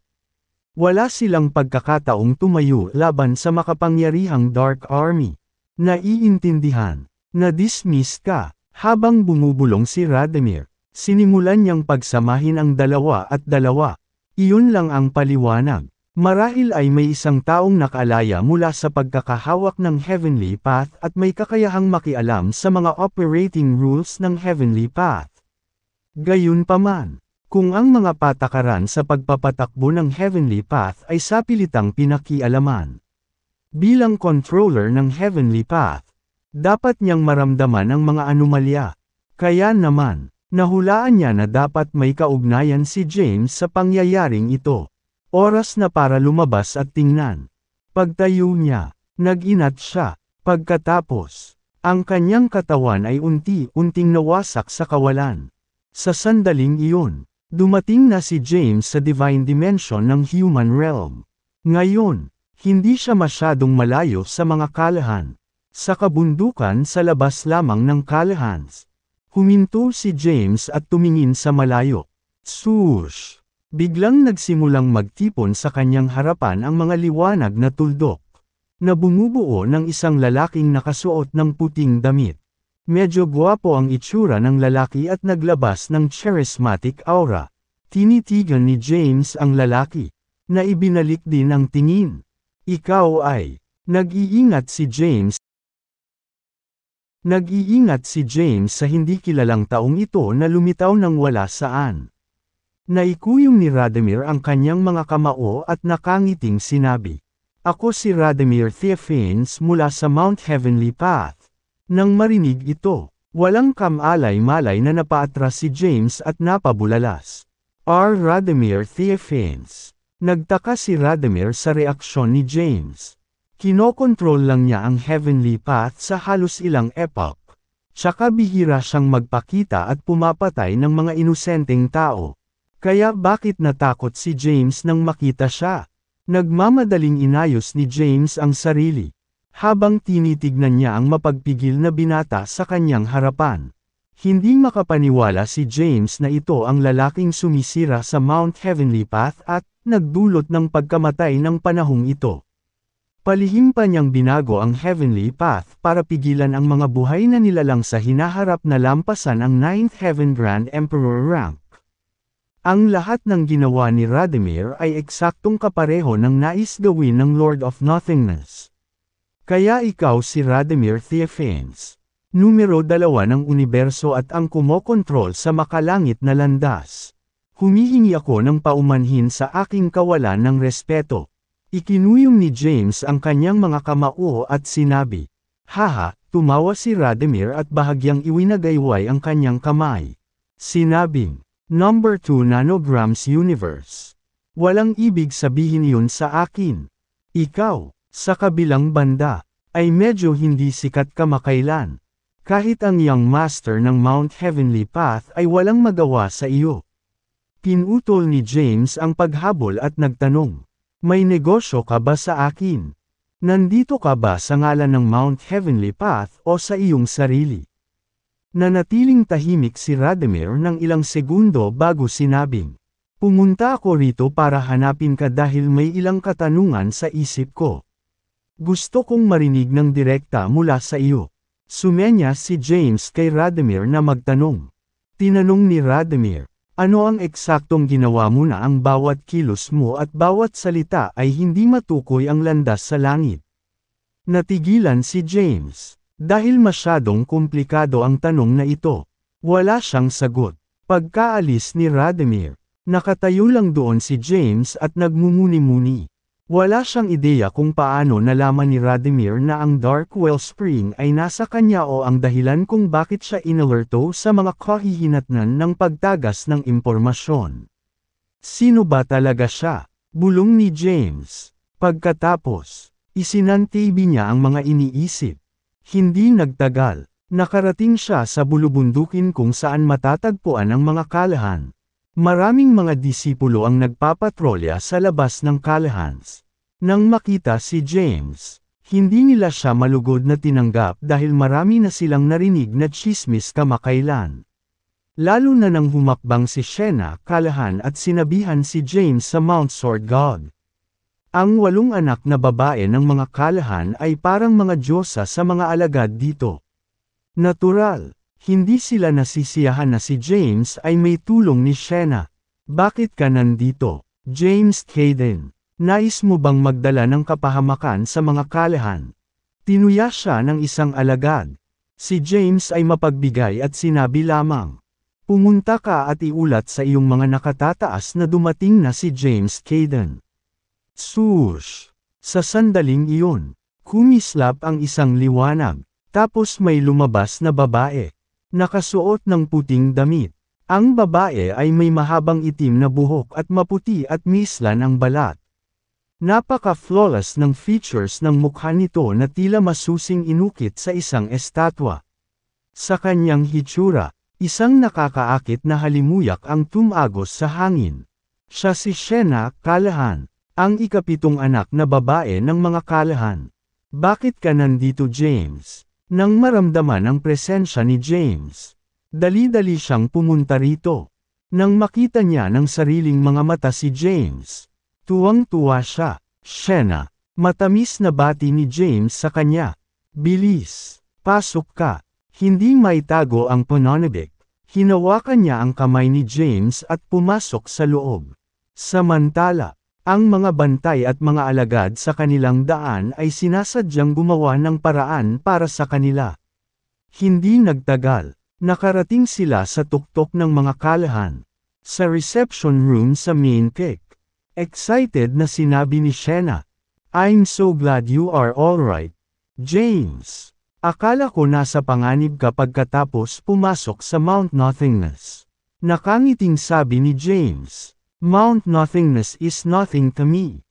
Wala silang pagkakataong tumayo laban sa makapangyarihang Dark Army. Naiintindihan. Na-dismiss ka. Habang bumubulong si Radamir, sinimulan niyang pagsamahin ang 2 at 2. Iyon lang ang paliwanag. Marahil ay may isang taong nakalaya mula sa pagkakahawak ng Heavenly Path at may kakayahang makialam sa mga operating rules ng Heavenly Path. Gayunpaman, kung ang mga patakaran sa pagpapatakbo ng Heavenly Path ay sapilitang pinakialaman. Bilang controller ng Heavenly Path, dapat niyang maramdaman ang mga anomalya. Kaya naman, nahulaan niya na dapat may kaugnayan si James sa pangyayaring ito. Oras na para lumabas at tingnan. Pagtayo niya, Nag-inat siya. Pagkatapos, ang kanyang katawan ay unti-unting nawasak sa kawalan. Sa sandaling iyon, dumating na si James sa divine dimension ng human realm. Ngayon, hindi siya masyadong malayo sa mga kalahan. Sa kabundukan sa labas lamang ng kalahans. Huminto si James at tumingin sa malayo. Swoosh! Biglang nagsimulang magtipon sa kanyang harapan ang mga liwanag na tuldok, na bumubuo ng isang lalaking nakasuot ng puting damit. Medyo gwapo ang itsura ng lalaki at naglabas ng charismatic aura. Tinitigan ni James ang lalaki, na ibinalik din ang tingin. Ikaw ay, nag-iingat si James. Nag-iingat si James sa hindi kilalang taong ito na lumitaw ng wala saan. Naikuyong ni Radimir ang kanyang mga kamao at nakangiting sinabi, "Ako si Radimir Theophanes mula sa Mount Heavenly Path." Nang marinig ito, walang kamalay-malay na napaatras si James at napabulalas. Radimir Theophanes. Nagtaka si Radimir sa reaksyon ni James. Kinokontrol lang niya ang Heavenly Path sa halos ilang epoch. Tsaka bihira siyang magpakita at pumapatay ng mga inosenteng tao. Kaya bakit natakot si James nang makita siya? Nagmamadaling inayos ni James ang sarili, habang tinitignan niya ang mapagpigil na binata sa kanyang harapan. Hindi makapaniwala si James na ito ang lalaking sumisira sa Mount Heavenly Path at nagdulot ng pagkamatay ng panahong ito. Palihim pa niyang binago ang Heavenly Path para pigilan ang mga buhay na nilalang sa hinaharap na lampasan ang 9th Heaven Grand Emperor rank. Ang lahat ng ginawa ni Radimir ay eksaktong kapareho ng nais gawin ng Lord of Nothingness. Kaya ikaw si Radimir Theophanes, numero 2 ng universo at ang kumokontrol sa makalangit na landas. Humihingi ako ng paumanhin sa aking kawalan ng respeto. Ikinuyong ni James ang kanyang mga kamao at sinabi, "Haha," tumawa si Radimir at bahagyang iwinagayway ang kanyang kamay. Sinabing, Number 2 Nanograms Universe. Walang ibig sabihin yun sa akin. Ikaw, sa kabilang banda, ay medyo hindi sikat kamakailan. Kahit ang Young Master ng Mount Heavenly Path ay walang magawa sa iyo. Pinutol ni James ang paghabol at nagtanong, "May negosyo ka ba sa akin? Nandito ka ba sa ngalan ng Mount Heavenly Path o sa iyong sarili?" Nanatiling tahimik si Radimir ng ilang segundo bago sinabing, "Pumunta ako rito para hanapin ka dahil may ilang katanungan sa isip ko. Gusto kong marinig ng direkta mula sa iyo." Sumenya si James kay Radimir na magtanong. Tinanong ni Radimir, "Ano ang eksaktong ginawa mo na ang bawat kilos mo at bawat salita ay hindi matukoy ang landas sa langit?" Natigilan si James. Dahil masyadong komplikado ang tanong na ito. Wala siyang sagot. Pagkaalis ni Radimir, nakatayo lang doon si James at nagmumuni-muni. Wala siyang ideya kung paano nalaman ni Radimir na ang Dark Wellspring ay nasa kanya o ang dahilan kung bakit siya inalerto sa mga kahihinatnan ng pagtagas ng impormasyon. Sino ba talaga siya? Bulong ni James. Pagkatapos, isinantibi niya ang mga iniisip. Hindi nagtagal, nakarating siya sa bulubundukin kung saan matatagpuan ang mga kalahan. Maraming mga disipulo ang nagpapatrolya sa labas ng kalahans. Nang makita si James, hindi nila siya malugod na tinanggap dahil marami na silang narinig na tsismis kamakailan. Lalo na nang humakbang si Shena Kalahan at sinabihan si James sa Mount Sword God. Ang 8 anak na babae ng mga kalahan ay parang mga diyosa sa mga alagad dito. Natural, hindi sila nasisiyahan na si James ay may tulong ni Shena. "Bakit ka nandito, James Caden? Nais mo bang magdala ng kapahamakan sa mga kalahan?" Tinuya siya ng isang alagad. Si James ay mapagbigay at sinabi lamang, "Pumunta ka at iulat sa iyong mga nakatataas na dumating na si James Caden." Swoosh! Sa sandaling iyon, kumislap ang isang liwanag, tapos may lumabas na babae. Nakasuot ng puting damit. Ang babae ay may mahabang itim na buhok at maputi at mislan ang balat. Napaka-flawless ng features ng mukha nito na tila masusing inukit sa isang estatwa. Sa kanyang hitsura, isang nakakaakit na halimuyak ang tumagos sa hangin. Siya si Sienna Callahan, ang ikapitong anak na babae ng mga Callahan. Bakit ka nandito, James? Nang maramdaman ang presensya ni James, dali-dali siyang pumunta rito. Nang makita niya ng sariling mga mata si James, tuwang-tuwa siya. Sienna, matamis na bati ni James sa kanya. Bilis, pasok ka. Hindi maitago ang pananabik. Hinawakan niya ang kamay ni James at pumasok sa loob. Samantala, ang mga bantay at mga alagad sa kanilang daan ay sinasadyang gumawa ng paraan para sa kanila. Hindi nagtagal, nakarating sila sa tuktok ng mga Callahan. Sa reception room sa main peak. Excited na sinabi ni Sienna, "I'm so glad you are alright, James. Akala ko nasa panganib ka pagkatapos pumasok sa Mount Nothingness." Nakangiting sabi ni James, "Mount Nothingness is nothing to me."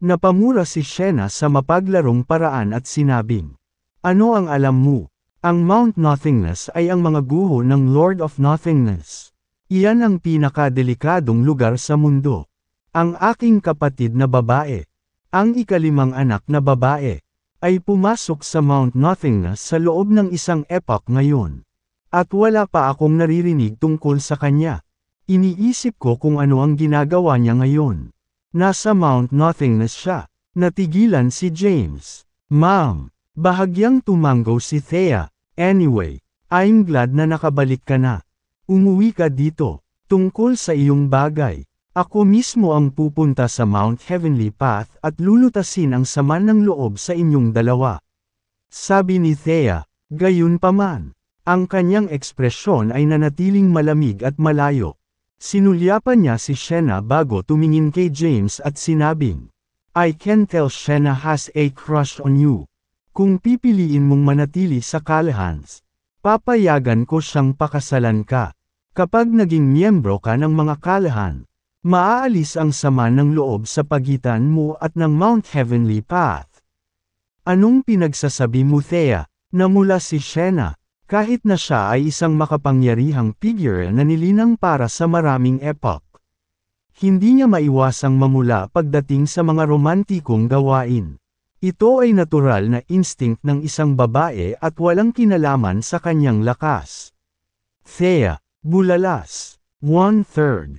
Napamura si Sienna sa mapaglarong paraan at sinabing, "Ano ang alam mo? Ang Mount Nothingness ay ang mga guho ng Lord of Nothingness. Iyan ang pinakadelikadong lugar sa mundo. Ang aking kapatid na babae, ang ikalimang anak na babae, ay pumasok sa Mount Nothingness sa loob ng isang epoch ngayon. At wala pa akong naririnig tungkol sa kanya. Iniisip ko kung ano ang ginagawa niya ngayon. Nasa Mount Nothingness siya." Natigilan si James. "Ma'am." Bahagyang tumanggo si Thea. "Anyway, I'm glad na nakabalik ka na. Umuwi ka dito. Tungkol sa iyong bagay, ako mismo ang pupunta sa Mount Heavenly Path at lulutasin ang sama ng loob sa inyong dalawa." Sabi ni Thea. Gayunpaman, ang kanyang ekspresyon ay nanatiling malamig at malayo. Sinulyapan niya si Sienna bago tumingin kay James at sinabing, "I can tell Sienna has a crush on you. Kung pipiliin mong manatili sa Callahans, papayagan ko siyang pakasalan ka. Kapag naging miyembro ka ng mga Callahan, maaalis ang sama ng loob sa pagitan mo at ng Mount Heavenly Path." "Anong pinagsasabi mo, Thea?" Namula si Sienna, kahit na siya ay isang makapangyarihang figure na nilinang para sa maraming epoch. Hindi niya maiwasang mamula pagdating sa mga romantikong gawain. Ito ay natural na instinct ng isang babae at walang kinalaman sa kanyang lakas. "Thea, bulalas." 1/3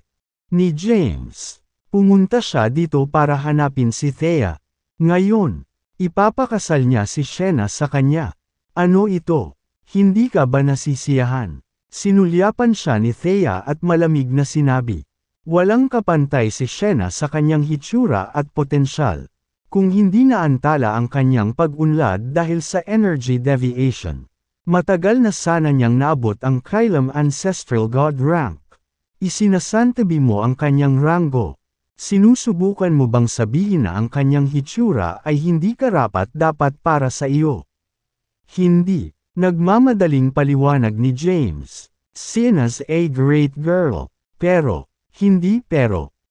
ni James. Pumunta siya dito para hanapin si Thea. Ngayon, ipapakasal niya si Sienna sa kanya. "Ano ito? Hindi ka ba nasisiyahan?" Sinulyapan siya ni Thea at malamig na sinabi. Walang kapantay si Sienna sa kanyang hitsura at potensyal. Kung hindi naantala ang kanyang pag-unlad dahil sa energy deviation, matagal na sana niyang naabot ang kailam ancestral god rank. Isinasantabi mo ang kanyang ranggo. Sinusubukan mo bang sabihin na ang kanyang hitsura ay hindi karapat-dapat para sa iyo? Hindi. Nagmamadaling paliwanag ni James. Sienna's a great girl. Pero,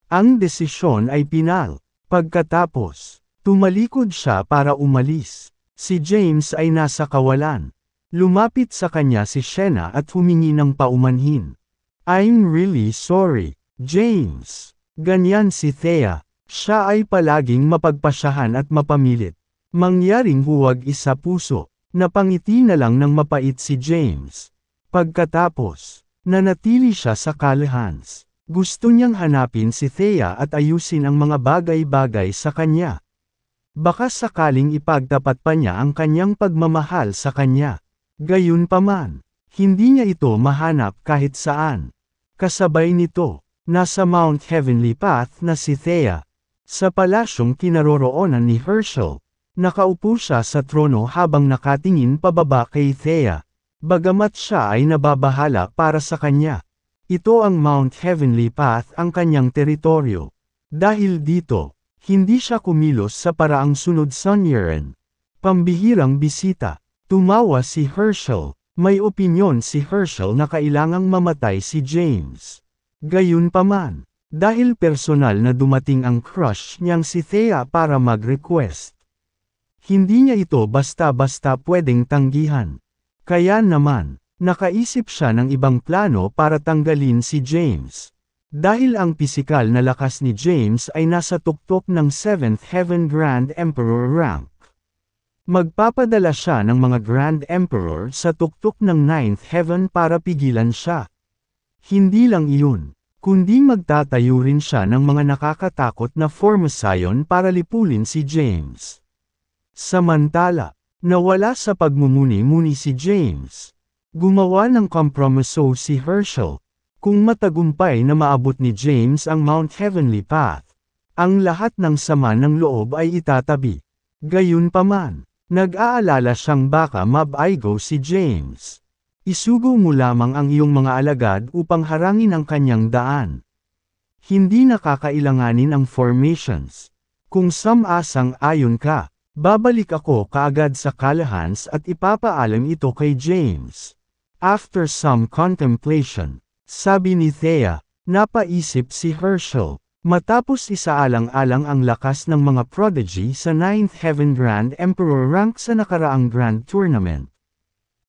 ang desisyon ay pinal. Pagkatapos, tumalikod siya para umalis. Si James ay nasa kawalan. Lumapit sa kanya si Sienna at humingi ng paumanhin. "I'm really sorry, James." Ganyan si Thea. Siya ay palaging mapagpasyahan at mapamilit. Mangyaring huwag isa puso. Napangiti na lang ng mapait si James. Pagkatapos, nanatili siya sa Callahans. Gusto niyang hanapin si Thea at ayusin ang mga bagay-bagay sa kanya. Baka sakaling ipagtapat pa niya ang kanyang pagmamahal sa kanya. Gayunpaman, hindi niya ito mahanap kahit saan. Kasabay nito, nasa Mount Heavenly Path na si Thea. Sa palasyong kinaroroonan ni Herschel, nakaupo siya sa trono habang nakatingin pababa kay Thea. Bagamat siya ay nababahala para sa kanya. Ito ang Mount Heavenly Path ang kanyang teritoryo. Dahil dito, hindi siya kumilos sa paraang sunod sa Niren. Pambihirang bisita. Tumawa si Herschel. May opinyon si Herschel na kailangang mamatay si James. Gayunpaman, Dahil personal na dumating ang crush niyang si Thea para mag-request. Hindi niya ito basta-basta pwedeng tanggihan. Kaya naman, nakaisip siya ng ibang plano para tanggalin si James. Dahil ang pisikal na lakas ni James ay nasa tuktok ng 7th Heaven Grand Emperor rank. Magpapadala siya ng mga Grand Emperor sa tuktok ng 9th Heaven para pigilan siya. Hindi lang iyon, kundi magtatayo rin siya ng mga nakakatakot na Formosayon para lipulin si James. Samantala, nawala sa pagmumuni-muni si James. Gumawa ng kompromiso si Herschel. Kung matagumpay na maabot ni James ang Mount Heavenly Path, ang lahat ng sama ng loob ay itatabi. Gayunpaman, nag-aalala siyang baka mabaigo si James. Isugo mo lamang ang iyong mga alagad upang harangin ang kanyang daan. Hindi nakakailanganin ang formations. Kung samasang-ayon ka, babalik ako kaagad sa Callahan's at ipapaalam ito kay James. After some contemplation, sabi ni Thea, napaisip si Herschel. Matapos isaalang-alang ang lakas ng mga prodigy sa 9th Heaven Grand Emperor rank sa nakaraang Grand Tournament.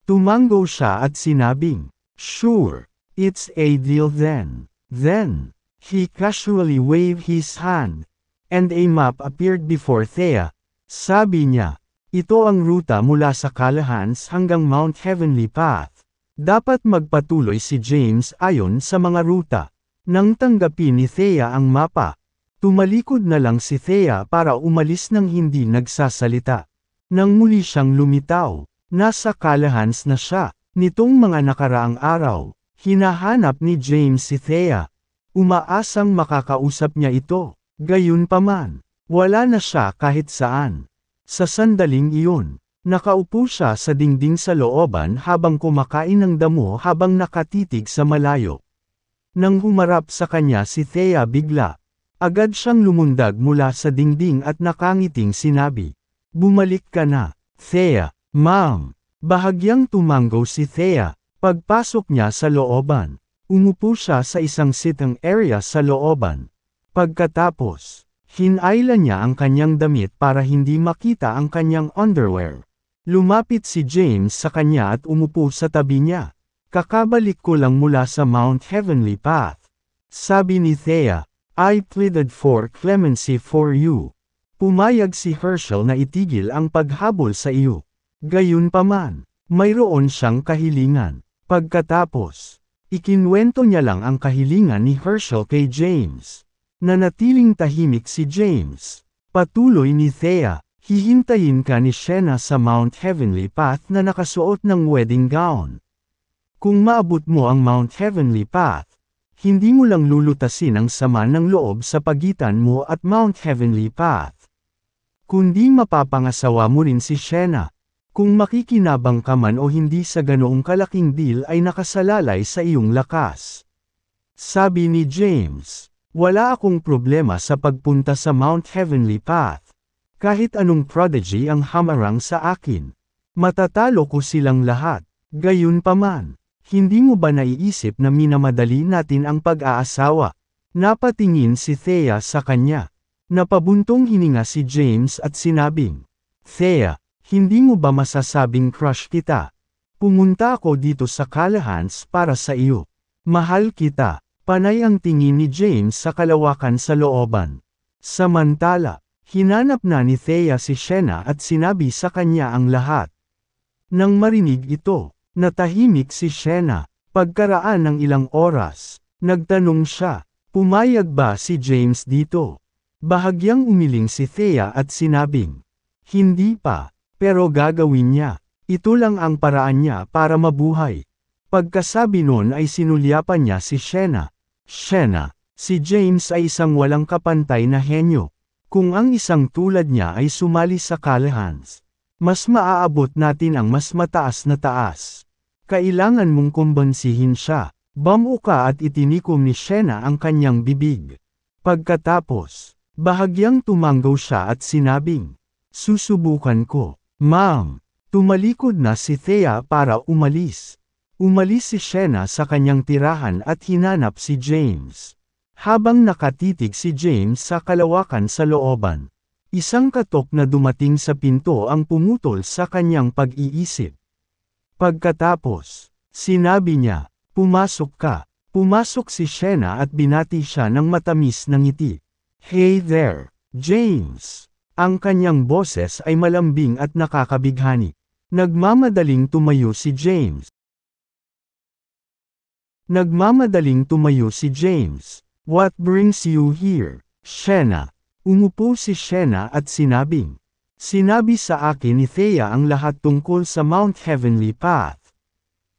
Tumango siya at sinabing, "Sure, it's a deal then." Then, he casually waved his hand, and a map appeared before Thea. Sabi niya, ito ang ruta mula sa Callahan's hanggang Mount Heavenly Path. Dapat magpatuloy si James ayon sa mga ruta. Nang tanggapin ni Thea ang mapa, tumalikod na lang si Thea para umalis nang hindi nagsasalita. Nang muli siyang lumitaw, nasa Callahan's na siya. Nitong mga nakaraang araw, hinahanap ni James si Thea. Umaasang makakausap niya ito. Gayunpaman, wala na siya kahit saan. Sa sandaling iyon, nakaupo siya sa dingding sa looban habang kumakain ng damo habang nakatitig sa malayo. Nang humarap sa kanya si Thea bigla, agad siyang lumundag mula sa dingding at nakangiting sinabi, "Bumalik ka na, Thea." "Ma'am." Bahagyang tumango si Thea. Pagpasok niya sa looban, umupo siya sa isang sitting area sa looban. Pagkatapos, hinailan niya ang kanyang damit para hindi makita ang kanyang underwear. Lumapit si James sa kanya at umupo sa tabi niya. "Kakabalik ko lang mula sa Mount Heavenly Path." Sabi ni Thea, "I pleaded for clemency for you." Pumayag si Herschel na itigil ang paghabol sa iyo. Gayunpaman, mayroon siyang kahilingan. Pagkatapos, ikinwento niya lang ang kahilingan ni Herschel kay James. Nanatiling tahimik si James. Patuloy ni Thea, "Hihintayin ka ni Sienna sa Mount Heavenly Path na nakasuot ng wedding gown. Kung maabot mo ang Mount Heavenly Path, hindi mo lang lulutasin ang sama ng loob sa pagitan mo at Mount Heavenly Path, kundi mapapangasawa mo rin si Sienna. Kung makikinabang ka man o hindi sa ganoong kalaking deal ay nakasalalay sa iyong lakas." Sabi ni James, "Wala akong problema sa pagpunta sa Mount Heavenly Path. Kahit anong prodigy ang hamarang sa akin. Matatalo ko silang lahat. Gayunpaman, hindi mo ba naiisip na minamadali natin ang pag-aasawa?" Napatingin si Thea sa kanya. Napabuntong hininga si James at sinabing, "Thea, hindi mo ba masasabing crush kita? Pumunta ako dito sa Callahan's para sa iyo. Mahal kita." Panay ang tingin ni James sa kalawakan sa looban. Samantala, hinanap na ni Thea si Sienna at sinabi sa kanya ang lahat. Nang marinig ito, natahimik si Sienna. Pagkaraan ng ilang oras, nagtanong siya, "Pumayag ba si James dito?" Bahagyang umiling si Thea at sinabing, "Hindi pa, pero gagawin niya. Ito lang ang paraan niya para mabuhay." Pagkasabi nun ay sinulyapan niya si Sienna. "Sienna, si James ay isang walang kapantay na henyo. Kung ang isang tulad niya ay sumali sa Callahan's, mas maaabot natin ang mas mataas na taas. Kailangan mong kumbansihin siya." Bamu ka at itinikom ni Sienna ang kanyang bibig. Pagkatapos, bahagyang tumango siya at sinabing, "Susubukan ko." "Ma'am." Tumalikod na si Thea para umalis. Umalis si Sienna sa kanyang tirahan at hinanap si James. Habang nakatitig si James sa kalawakan sa looban, isang katok na dumating sa pinto ang pumutol sa kanyang pag-iisip. Pagkatapos, sinabi niya, "Pumasok ka." Pumasok si Sienna at binati siya ng matamis na ngiti. "Hey there, James." Ang kanyang boses ay malambing at nakakabighani. Nagmamadaling tumayo si James. "What brings you here, Sienna?" Umupo si Sienna at sinabing, "Sinabi sa akin ni Thea ang lahat tungkol sa Mount Heavenly Path.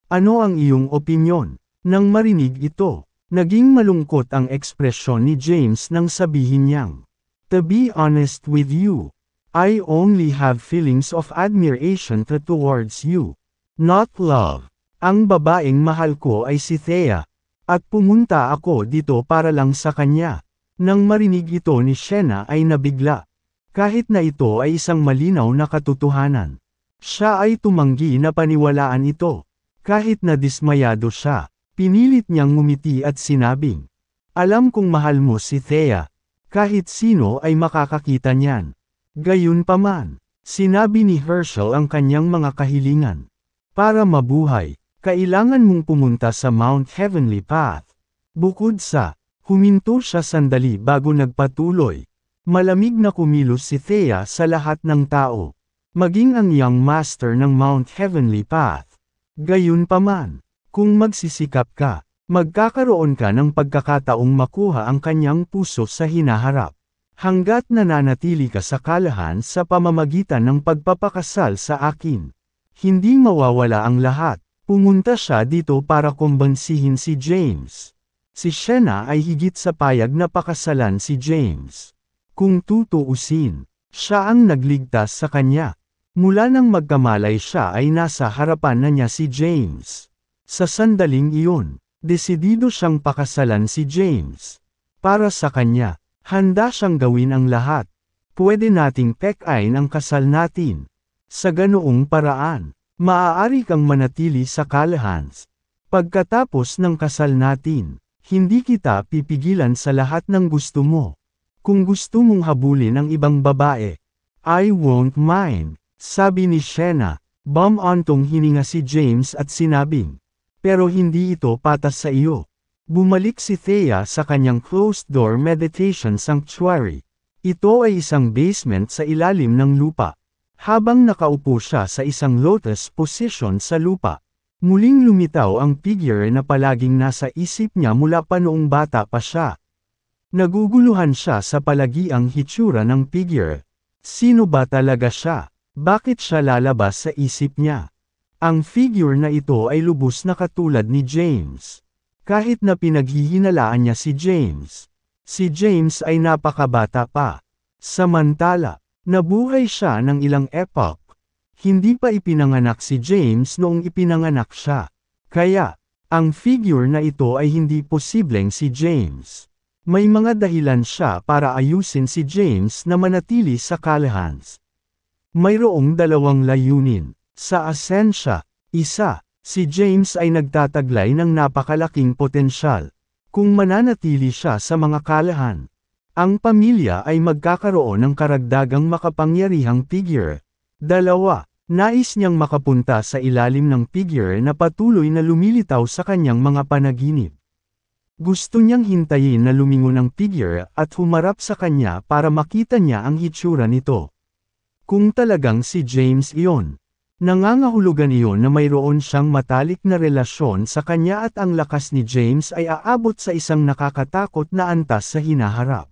Ano ang iyong opinyon?" Nang marinig ito, naging malungkot ang ekspresyon ni James nang sabihin niyang, "To be honest with you, I only have feelings of admiration towards you, not love. Ang babaeng mahal ko ay si Thea, at pumunta ako dito para lang sa kanya." Nang marinig ito ni Sienna ay nabigla. Kahit na ito ay isang malinaw na katotohanan, siya ay tumanggi na paniwalaan ito. Kahit na dismayado siya, pinilit niyang ngumiti at sinabing, "Alam kong mahal mo si Thea. Kahit sino ay makakakita niyan." Gayunpaman, sinabi ni Herschel ang kanyang mga kahilingan. Para mabuhay, kailangan mong pumunta sa Mount Heavenly Path. Bukod sa, huminto siya sandali bago nagpatuloy. Malamig na kumilos si Thea sa lahat ng tao, maging ang young master ng Mount Heavenly Path. Gayunpaman, kung magsisikap ka, magkakaroon ka ng pagkakataong makuha ang kanyang puso sa hinaharap. Hanggat nananatili ka sa kalahan sa pamamagitan ng pagpapakasal sa akin, hindi mawawala ang lahat. Pumunta siya dito para kumbansihin si James. Si Sienna ay higit sa payag na pakasalan si James. Kung tutuusin, siya ang nagligtas sa kanya. Mula nang magkamalay siya ay nasa harapan na niya si James. Sa sandaling iyon, desidido siyang pakasalan si James. Para sa kanya, handa siyang gawin ang lahat. Pwede nating pekain ang kasal natin. Sa ganoong paraan, maaari kang manatili sa kalahan. Pagkatapos ng kasal natin, hindi kita pipigilan sa lahat ng gusto mo. Kung gusto mong habulin ang ibang babae, I won't mind, sabi ni Sienna. Bumantong hininga si James at sinabing, "Pero hindi ito patas sa iyo." Bumalik si Thea sa kanyang closed-door meditation sanctuary. Ito ay isang basement sa ilalim ng lupa. Habang nakaupo siya sa isang lotus position sa lupa, muling lumitaw ang figure na palaging nasa isip niya mula pa noong bata pa siya. Naguguluhan siya sa palagiang hitsura ng figure. Sino ba talaga siya? Bakit siya lalabas sa isip niya? Ang figure na ito ay lubos na katulad ni James. Kahit na pinaghihinalaan niya si James ay napakabata pa. Samantala, nabuhay siya ng ilang epoch. Hindi pa ipinanganak si James noong ipinanganak siya. Kaya, ang figure na ito ay hindi posibleng si James. May mga dahilan siya para ayusin si James na manatili sa kalahan. Mayroong dalawang layunin. Sa asensya, isa, si James ay nagtataglay ng napakalaking potensyal. Kung mananatili siya sa mga kalahan, ang pamilya ay magkakaroon ng karagdagang makapangyarihang figure. Dalawa, nais niyang makapunta sa ilalim ng figure na patuloy na lumilitaw sa kanyang mga panaginip. Gusto niyang hintayin na lumingon ang figure at humarap sa kanya para makita niya ang hitsura nito. Kung talagang si James iyon, nangangahulugan iyon na mayroon siyang matalik na relasyon sa kanya at ang lakas ni James ay aabot sa isang nakakatakot na antas sa hinaharap.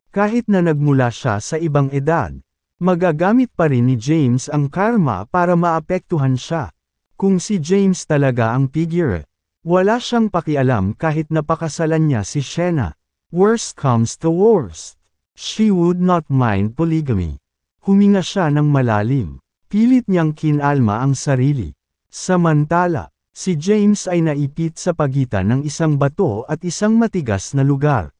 Kahit na nagmula siya sa ibang edad, magagamit pa rin ni James ang karma para maapektuhan siya. Kung si James talaga ang figure, wala siyang pakialam kahit napakasalan niya si Sienna. Worst comes to worst, she would not mind polygamy. Huminga siya ng malalim. Pilit niyang kinalma ang sarili. Samantala, si James ay naipit sa pagitan ng isang bato at isang matigas na lugar.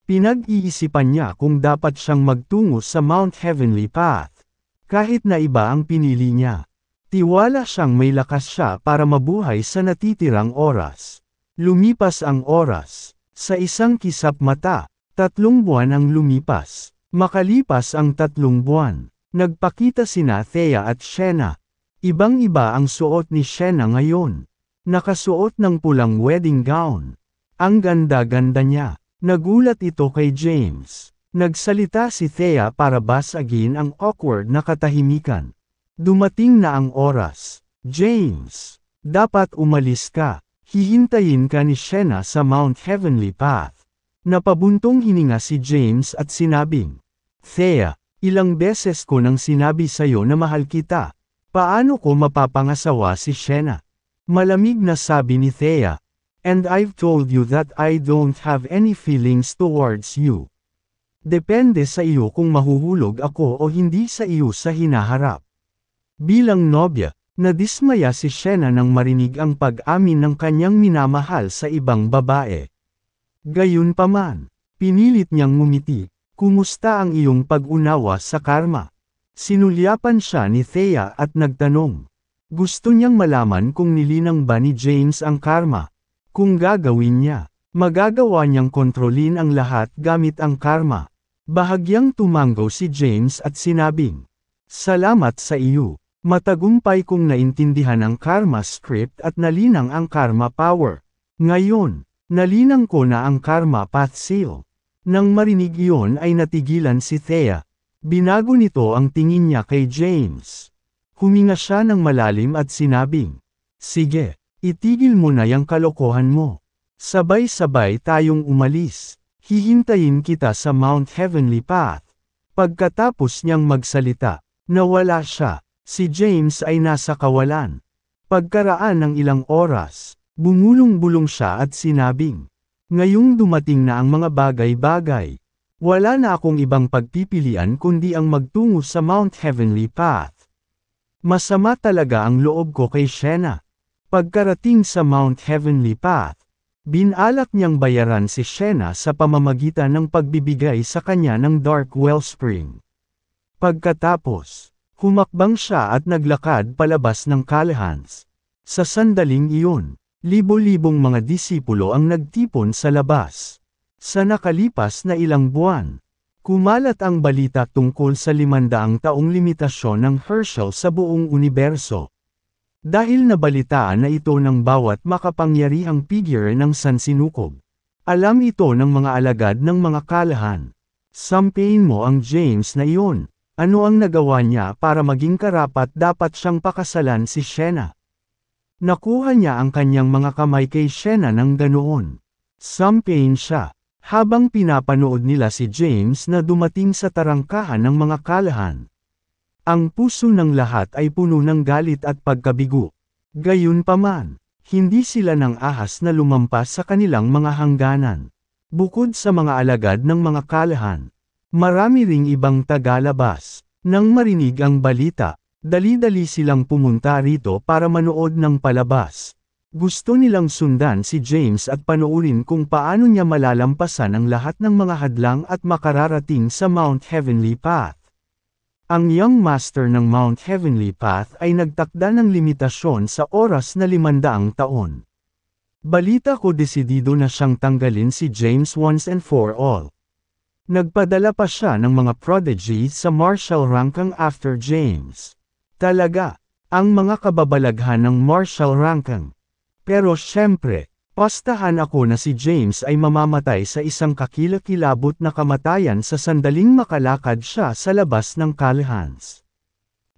Pinag-iisipan niya kung dapat siyang magtungo sa Mount Heavenly Path. Kahit na iba ang pinili niya, tiwala siyang may lakas siya para mabuhay sa natitirang oras. Lumipas ang oras. Sa isang kisap mata, 3 buwan ang lumipas. Makalipas ang 3 buwan, nagpakita sina Thea at Shena. Ibang-iba ang suot ni Shena ngayon. Nakasuot ng pulang wedding gown. Ang ganda-ganda niya. Nagulat ito kay James. Nagsalita si Thea para basagin ang awkward na katahimikan. Dumating na ang oras. James, dapat umalis ka. Hihintayin ka ni Shena sa Mount Heavenly Path. Napabuntong hininga si James at sinabing, Thea, ilang beses ko nang sinabi sa'yo na mahal kita. Paano ko mapapangasawa si Shena? Malamig na sabi ni Thea. And I've told you that I don't have any feelings towards you. Depende sa iyo kung mahuhulog ako o hindi sa iyo sa hinaharap. Bilang nobya, nadismaya si Shena nang marinig ang pag-amin ng kanyang minamahal sa ibang babae. Gayunpaman, pinilit niyang ngumiti, kumusta ang iyong pag-unawa sa karma? Sinulyapan siya ni Thea at nagtanong. Gusto niyang malaman kung nilinang ba ni James ang karma. Kung gagawin niya, magagawa niyang kontrolin ang lahat gamit ang karma. Bahagyang tumanggaw si James at sinabing, Salamat sa iyo. Matagumpay kong naintindihan ang karma script at nalinang ang karma power. Ngayon, nalinang ko na ang karma path seal. Nang marinig iyon ay natigilan si Thea. Binago nito ang tingin niya kay James. Huminga siya ng malalim at sinabing, Sige. Itigil mo na yang kalokohan mo. Sabay-sabay tayong umalis. Hihintayin kita sa Mount Heavenly Path. Pagkatapos niyang magsalita, nawala siya. Si James ay nasa kawalan. Pagkaraan ng ilang oras, bumulong-bulong siya at sinabing, Ngayong dumating na ang mga bagay-bagay. Wala na akong ibang pagpipilian kundi ang magtungo sa Mount Heavenly Path. Masama talaga ang loob ko kay Shena. Pagkarating sa Mount Heavenly Path, binalak niyang bayaran si Shena sa pamamagitan ng pagbibigay sa kanya ng Dark Wellspring. Pagkatapos, humakbang siya at naglakad palabas ng Callahan's. Sa sandaling iyon, libo-libong mga disipulo ang nagtipon sa labas. Sa nakalipas na ilang buwan, kumalat ang balita tungkol sa 500 taong limitasyon ng Herschel sa buong universo. Dahil nabalitaan na ito ng bawat makapangyarihang figure ng sansinukob. Alam ito ng mga alagad ng mga Callahan. Sampayin mo ang James na iyon. Ano ang nagawa niya para maging karapat-dapat siyang pakasalan si Shena? Nakuha niya ang kanyang mga kamay kay Shena ng ganoon. Sampayin siya. Habang pinapanood nila si James na dumating sa tarangkahan ng mga Callahan. Ang puso ng lahat ay puno ng galit at pagkabigo. Gayunpaman, hindi sila nang ahas na lumampas sa kanilang mga hangganan. Bukod sa mga alagad ng mga Callahan, marami ring ibang tagalabas. Nang marinig ang balita, dali-dali silang pumunta rito para manood ng palabas. Gusto nilang sundan si James at panoorin kung paano niya malalampasan ang lahat ng mga hadlang at makararating sa Mount Heavenly Path. Ang Young Master ng Mount Heavenly Path ay nagtakda ng limitasyon sa oras na 500 taon. Balita ko desidido na siyang tanggalin si James once and for all. Nagpadala pa siya ng mga prodigy sa martial ranking after James. Talaga, ang mga kababalaghan ng martial ranking. Pero syempre, pastahan ako na si James ay mamamatay sa isang kakilakilabot na kamatayan sa sandaling makalakad siya sa labas ng Callahan's.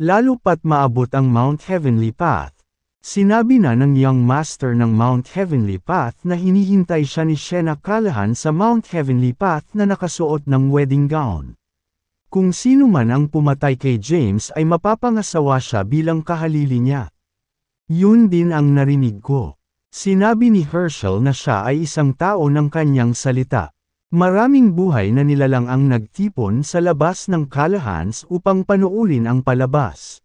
Lalo pat maabot ang Mount Heavenly Path. Sinabi na ng Young Master ng Mount Heavenly Path na hinihintay siya ni Shena Callahan sa Mount Heavenly Path na nakasuot ng wedding gown. Kung sino man ang pumatay kay James ay mapapangasawa siya bilang kahalili niya. Yun din ang narinig ko. Sinabi ni Herschel na siya ay isang tao ng kanyang salita. Maraming buhay na nilalang ang nagtipon sa labas ng Callahan's upang panoorin ang palabas.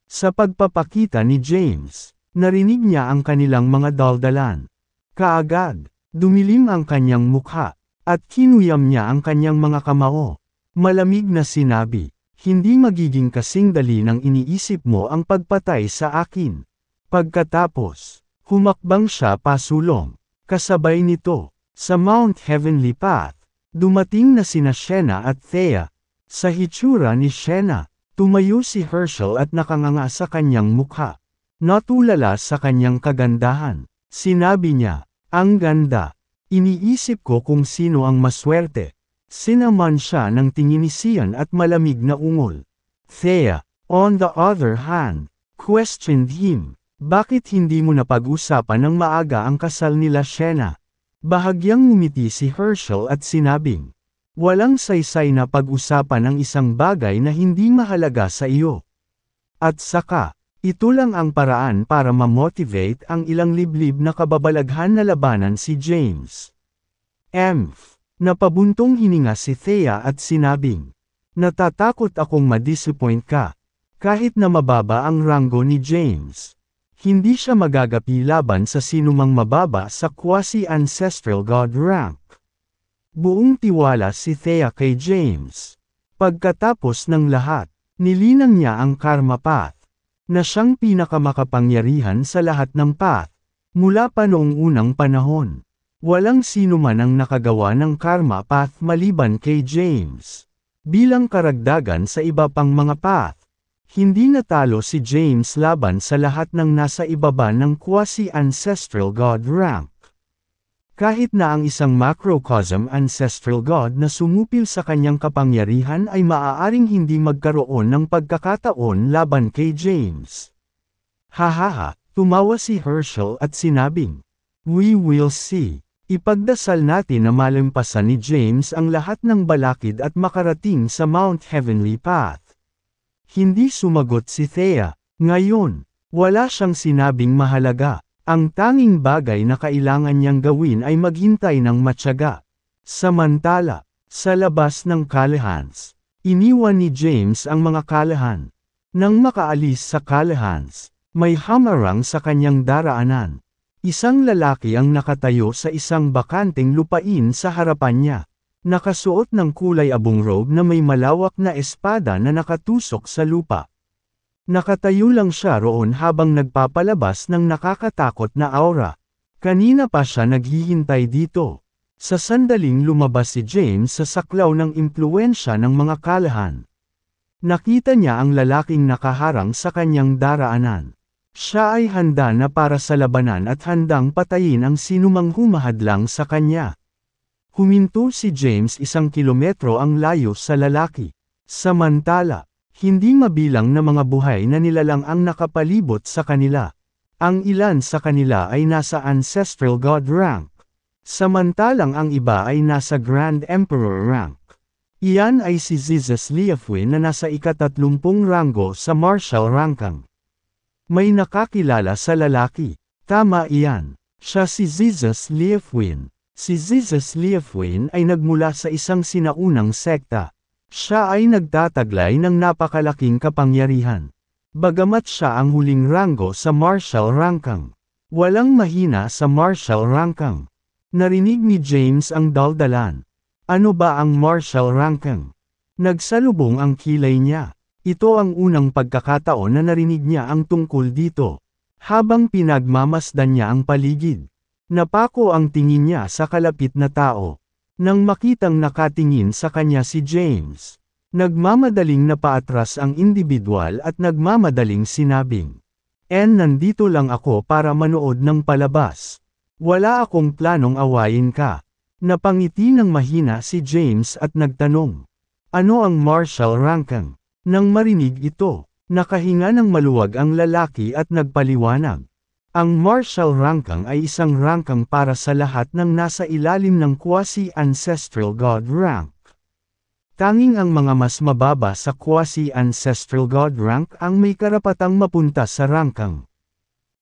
Sa pagpapakita ni James, narinig niya ang kanilang mga daldalan. Kaagad, dumilim ang kanyang mukha, at kinuyam niya ang kanyang mga kamao. Malamig na sinabi, hindi magiging kasing dali nang iniisip mo ang pagpatay sa akin. Pagkatapos, humakbang siya pasulong. Kasabay nito, Sa Mount Heavenly Path, dumating na sina Shena at Thea. Sa hitsura ni Shena, tumayo si Herschel at nakanganga sa kanyang mukha. Natulala sa kanyang kagandahan. Sinabi niya, "Ang ganda. Iniisip ko kung sino ang maswerte." Sinaman siya ng tingin ni Sian at malamig na ungol. Thea, on the other hand, questioned him, "Bakit hindi mo napag-usapan ng maaga ang kasal nila Shena?" Bahagyang ngumiti si Herschel at sinabing, "Walang saysay na pag-usapan ang isang bagay na hindi mahalaga sa iyo. At saka, ito lang ang paraan para ma-motivate ang ilang liblib na kababalaghan na labanan si James." Napabuntong hininga si Thea at sinabing, "Natatakot akong ma-disappoint ka. Kahit na mababa ang ranggo ni James, hindi siya magagapi laban sa sinumang mababa sa quasi-ancestral god rank." Buong tiwala si Thea kay James. Pagkatapos ng lahat, nilinang niya ang Karma Path, na siyang pinakamakapangyarihan sa lahat ng path, mula pa noong unang panahon. Walang sino man ang nakagawa ng Karma Path maliban kay James. Bilang karagdagan sa iba pang mga path, hindi natalo si James laban sa lahat ng nasa ibaba ng quasi-ancestral god rank. Kahit na ang isang macrocosm ancestral god na sumupil sa kanyang kapangyarihan ay maaaring hindi magkaroon ng pagkakataon laban kay James. Hahaha, tumawa si Herschel at sinabing, "We will see." Ipagdasal natin na malampasan ni James ang lahat ng balakid at makarating sa Mount Heavenly Path. Hindi sumagot si Thea. Ngayon, wala siyang sinabing mahalaga. Ang tanging bagay na kailangan niyang gawin ay maghintay ng matyaga. Samantala, sa labas ng Callaghans, iniwan ni James ang mga Callahan. Nang makaalis sa Callaghans, may hamarang sa kanyang daraanan. Isang lalaki ang nakatayo sa isang bakanteng lupain sa harapan niya. Nakasuot ng kulay abong robe na may malawak na espada na nakatusok sa lupa. Nakatayo lang siya roon habang nagpapalabas ng nakakatakot na aura. Kanina pa siya naghihintay dito. Sa sandaling lumabas si James sa saklaw ng impluwensya ng mga Callahan. Nakita niya ang lalaking nakaharang sa kanyang daraanan. Siya ay handa na para sa labanan at handang patayin ang sinumang humahadlang sa kanya. Huminto si James 1 kilometro ang layo sa lalaki. Samantala, hindi mabilang na mga buhay na nilalang ang nakapalibot sa kanila. Ang ilan sa kanila ay nasa ancestral god rank. Samantalang ang iba ay nasa Grand Emperor rank. Iyan ay si Zizas Liafuin na nasa ika-30 ranggo sa martial rankang. May nakakilala sa lalaki. Tama iyan. Siya si Zizas Liafuin. Si Zizas Liafuin ay nagmula sa isang sinaunang sekta. Siya ay nagtataglay ng napakalaking kapangyarihan. Bagamat siya ang huling ranggo sa martial rankang. Walang mahina sa martial rankang. Narinig ni James ang daldalan. Ano ba ang martial rankang? Nagsalubong ang kilay niya. Ito ang unang pagkakataon na narinig niya ang tungkol dito. Habang pinagmamasdan niya ang paligid, napako ang tingin niya sa kalapit na tao. Nang makitang nakatingin sa kanya si James, nagmamadaling napaatras ang individual at nagmamadaling sinabing, nandito lang ako para manood ng palabas. Wala akong planong awayin ka." Napangiti ng mahina si James at nagtanong, "Ano ang martial rankang?" Nang marinig ito, nakahinga ng maluwag ang lalaki at nagpaliwanag. Ang martial rankang ay isang rankang para sa lahat ng nasa ilalim ng quasi-ancestral god rank. Tanging ang mga mas mababa sa quasi-ancestral god rank ang may karapatang mapunta sa rankang.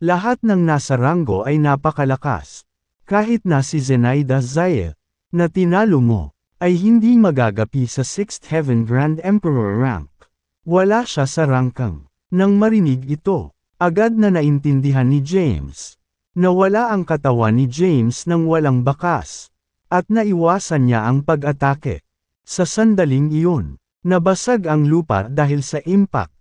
Lahat ng nasa ranggo ay napakalakas. Kahit na si Zenaida Zaya, na tinalo mo, ay hindi magagapi sa 6th Heaven Grand Emperor rank. Wala siya sa rankang. Nang marinig ito, agad na naintindihan ni James, na wala ang katawan ni James nang walang bakas, at naiwasan niya ang pag-atake. Sa sandaling iyon, nabasag ang lupa dahil sa impact.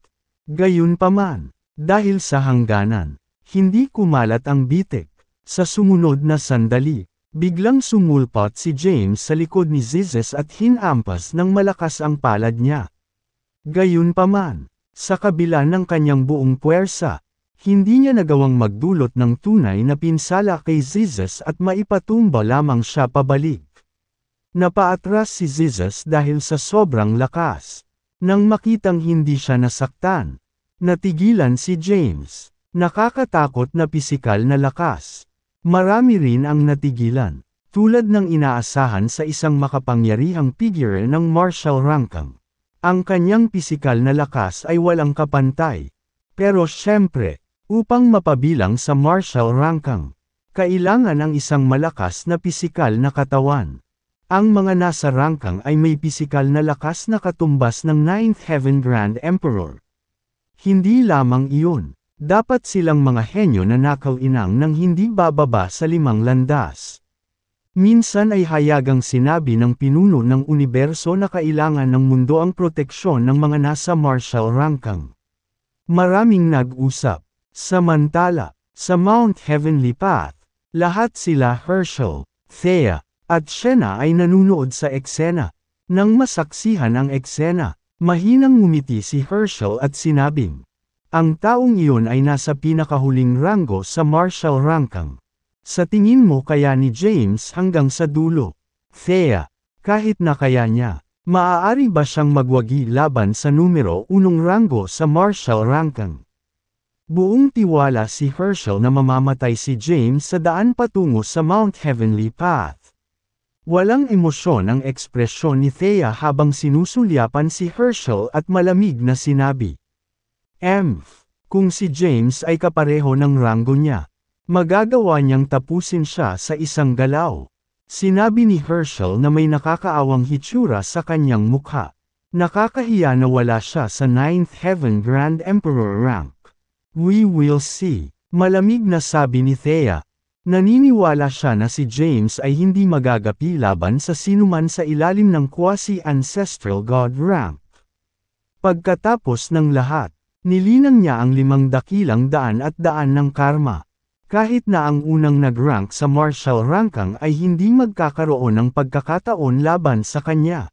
Gayunpaman, dahil sa hangganan, hindi kumalat ang bitik. Sa sumunod na sandali, Biglang sumulpot si James sa likod ni Zizes at hinampas ng malakas ang palad niya. Gayunpaman, sa kabila ng kanyang buong puwersa, hindi niya nagawang magdulot ng tunay na pinsala kay Zizes at maipatumba lamang siya pabalik. Napaatras si Zizes dahil sa sobrang lakas. Nang makitang hindi siya nasaktan, natigilan si James. Nakakatakot na pisikal na lakas. Marami rin ang natigilan, tulad ng inaasahan sa isang makapangyarihang figure ng martial ranking. Ang kanyang pisikal na lakas ay walang kapantay. Pero syempre, upang mapabilang sa martial ranking, kailangan ang isang malakas na pisikal na katawan. Ang mga nasa ranking ay may pisikal na lakas na katumbas ng 9th Heaven Grand Emperor. Hindi lamang iyon, dapat silang mga henyo na nakaw-inang nang hindi bababa sa 5 landas. Minsan ay hayagang sinabi ng pinuno ng universo na kailangan ng mundo ang proteksyon ng mga nasa martial ranking. Maraming nag-usap. Samantala, sa Mount Heavenly Path, lahat sila Herschel, Thea, at Shena ay nanunood sa eksena. Nang masaksihan ang eksena, mahinang ngumiti si Herschel at sinabing, ang taong iyon ay nasa pinakahuling ranggo sa martial ranking. Sa tingin mo kaya ni James hanggang sa dulo? Thea, kahit na kaya niya, maaari ba siyang magwagi laban sa numero 1 ranggo sa martial ranking? Buong tiwala si Herschel na mamamatay si James sa daan patungo sa Mount Heavenly Path. Walang emosyon ang ekspresyon ni Thea habang sinusulyapan si Herschel at malamig na sinabi, kung si James ay kapareho ng ranggo niya, magagawa niyang tapusin siya sa isang galaw. Sinabi ni Herschel na may nakakaawang hitsura sa kanyang mukha. Nakakahiya na wala siya sa 9th Heaven Grand Emperor rank. We will see. Malamig na sabi ni Thea. Naniniwala siya na si James ay hindi magagapi laban sa sinuman sa ilalim ng quasi-ancestral god rank. Pagkatapos ng lahat, nilinang niya ang 5 dakilang daan at daan ng karma. Kahit na ang unang nag-rank sa martial ranking ay hindi magkakaroon ng pagkakataon laban sa kanya.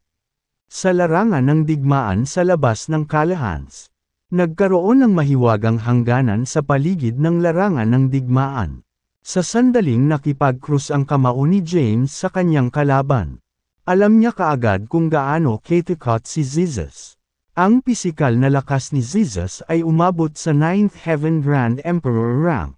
Sa larangan ng digmaan sa labas ng Kalahans, nagkaroon ng mahiwagang hangganan sa paligid ng larangan ng digmaan. Sa sandaling nakipag-krus ang kamao ni James sa kanyang kalaban. Alam niya kaagad kung gaano katikot si Zizes. Ang pisikal na lakas ni Zizes ay umabot sa 9th Heaven Grand Emperor rank.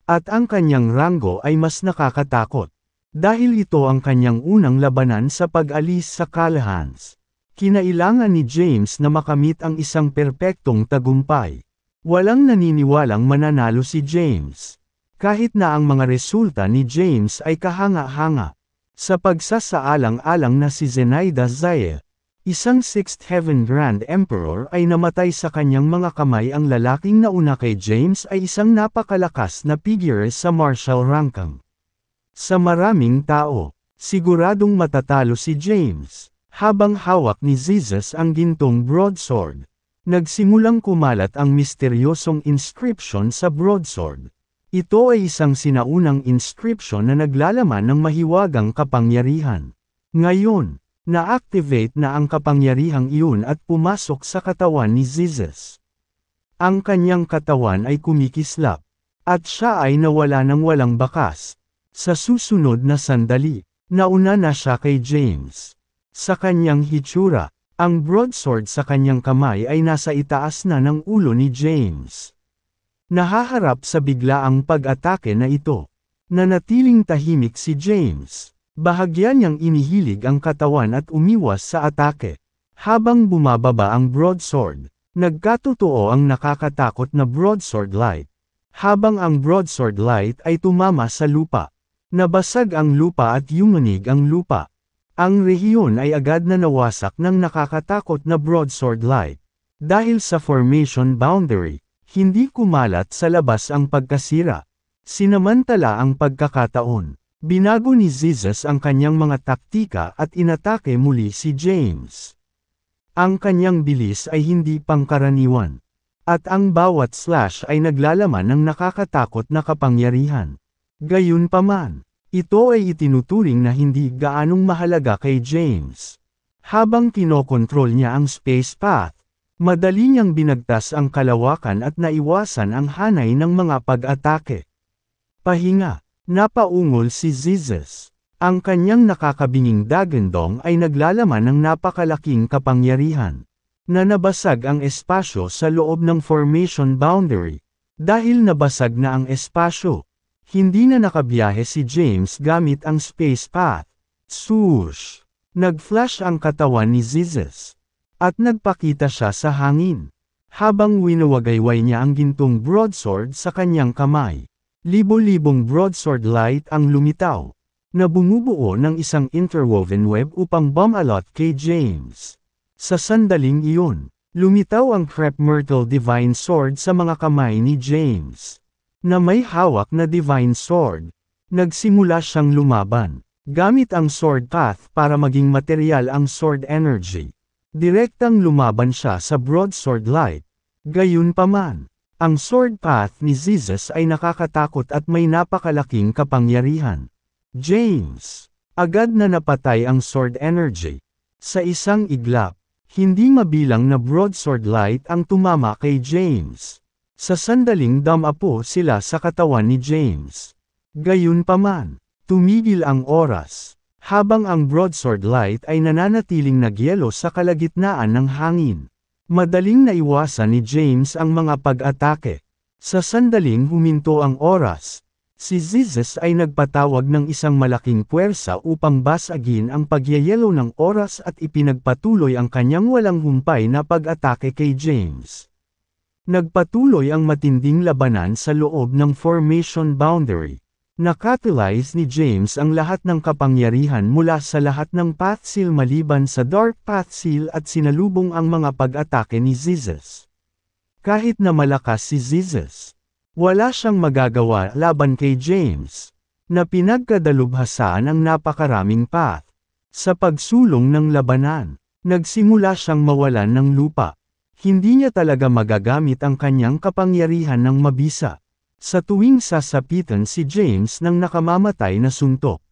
At ang kanyang ranggo ay mas nakakatakot. Dahil ito ang kanyang unang labanan sa pag-alis sa Kalahans. Kinailangan ni James na makamit ang isang perpektong tagumpay. Walang naniniwalang mananalo si James. Kahit na ang mga resulta ni James ay kahanga-hanga. Sa pagsasaalang-alang na si Zenaida Zayel, isang 6th Heaven Grand Emperor ay namatay sa kanyang mga kamay. Ang lalaking nauna kay James ay isang napakalakas na figure sa martial ranking. Sa maraming tao, siguradong matatalo si James. Habang hawak ni Zizes ang gintong broadsword, nagsimulang kumalat ang misteryosong inscription sa broadsword. Ito ay isang sinaunang inscription na naglalaman ng mahiwagang kapangyarihan. Ngayon, na-activate na ang kapangyarihang iyon at pumasok sa katawan ni Zizes. Ang kanyang katawan ay kumikislap, at siya ay nawala ng walang bakas. Sa susunod na sandali, nauna na siya kay James. Sa kanyang hitsura, ang broadsword sa kanyang kamay ay nasa itaas na ng ulo ni James. Nahaharap sa biglaang pag-atake na ito. Nanatiling tahimik si James. Bahagya niyang inihilig ang katawan at umiwas sa atake. Habang bumababa ang broadsword, nagkatotoo ang nakakatakot na broadsword light. Habang ang broadsword light ay tumama sa lupa, nabasag ang lupa at yumanig ang lupa. Ang rehiyon ay agad na nawasak ng nakakatakot na broadsword light. Dahil sa formation boundary, hindi kumalat sa labas ang pagkasira. Sinamantala ang pagkakataon. Binago ni Zizes ang kanyang mga taktika at inatake muli si James. Ang kanyang bilis ay hindi pangkaraniwan. At ang bawat slash ay naglalaman ng nakakatakot na kapangyarihan. Gayunpaman, Ito ay itinuturing na hindi gaanong mahalaga kay James. Habang kinokontrol niya ang space path, madali niyang binagtas ang kalawakan at naiwasan ang hanay ng mga pag-atake. Pahinga, napaungol si Zizes. Ang kanyang nakakabinging dagandong ay naglalaman ng napakalaking kapangyarihan, na nabasag ang espasyo sa loob ng formation boundary. Dahil nabasag na ang espasyo, hindi na nakabiyahe si James gamit ang space path. Swoosh! Nag-flash ang katawan ni Zizes. At nagpakita siya sa hangin. Habang winawagayway niya ang gintong broadsword sa kanyang kamay. Libo-libong broadsword light ang lumitaw, na bumubuo ng isang interwoven web upang bumalot kay James. Sa sandaling iyon, lumitaw ang Crep Myrtle Divine Sword sa mga kamay ni James. Na may hawak na Divine Sword. Nagsimula siyang lumaban, gamit ang Sword Path para maging material ang Sword Energy. Direktang lumaban siya sa Broadsword Light. Gayunpaman, ang Sword Path ni Zizes ay nakakatakot at may napakalaking kapangyarihan. James, agad na napatay ang Sword Energy. Sa isang iglap, hindi mabilang na Broadsword Light ang tumama kay James. Sa sandaling damapo sila sa katawan ni James. Gayunpaman, tumigil ang oras, habang ang Broadsword Light ay nananatiling nagyelo sa kalagitnaan ng hangin. Madaling naiwasan ni James ang mga pag-atake. Sa sandaling huminto ang oras, si Zizes ay nagpatawag ng isang malaking puwersa upang basagin ang pagyayelo ng oras at ipinagpatuloy ang kanyang walang humpay na pag-atake kay James. Nagpatuloy ang matinding labanan sa loob ng formation boundary. Nakatilize ni James ang lahat ng kapangyarihan mula sa lahat ng Path Seal maliban sa Dark Path Seal at sinalubong ang mga pag-atake ni Zizes. Kahit na malakas si Zizes, wala siyang magagawa laban kay James, na pinagkadalubhasaan ang napakaraming path. Sa pagsulong ng labanan, nagsimula siyang mawalan ng lupa. Hindi niya talaga magagamit ang kanyang kapangyarihan ng mabisa. Sa tuwing sasapitan si James ng nakamamatay na suntok,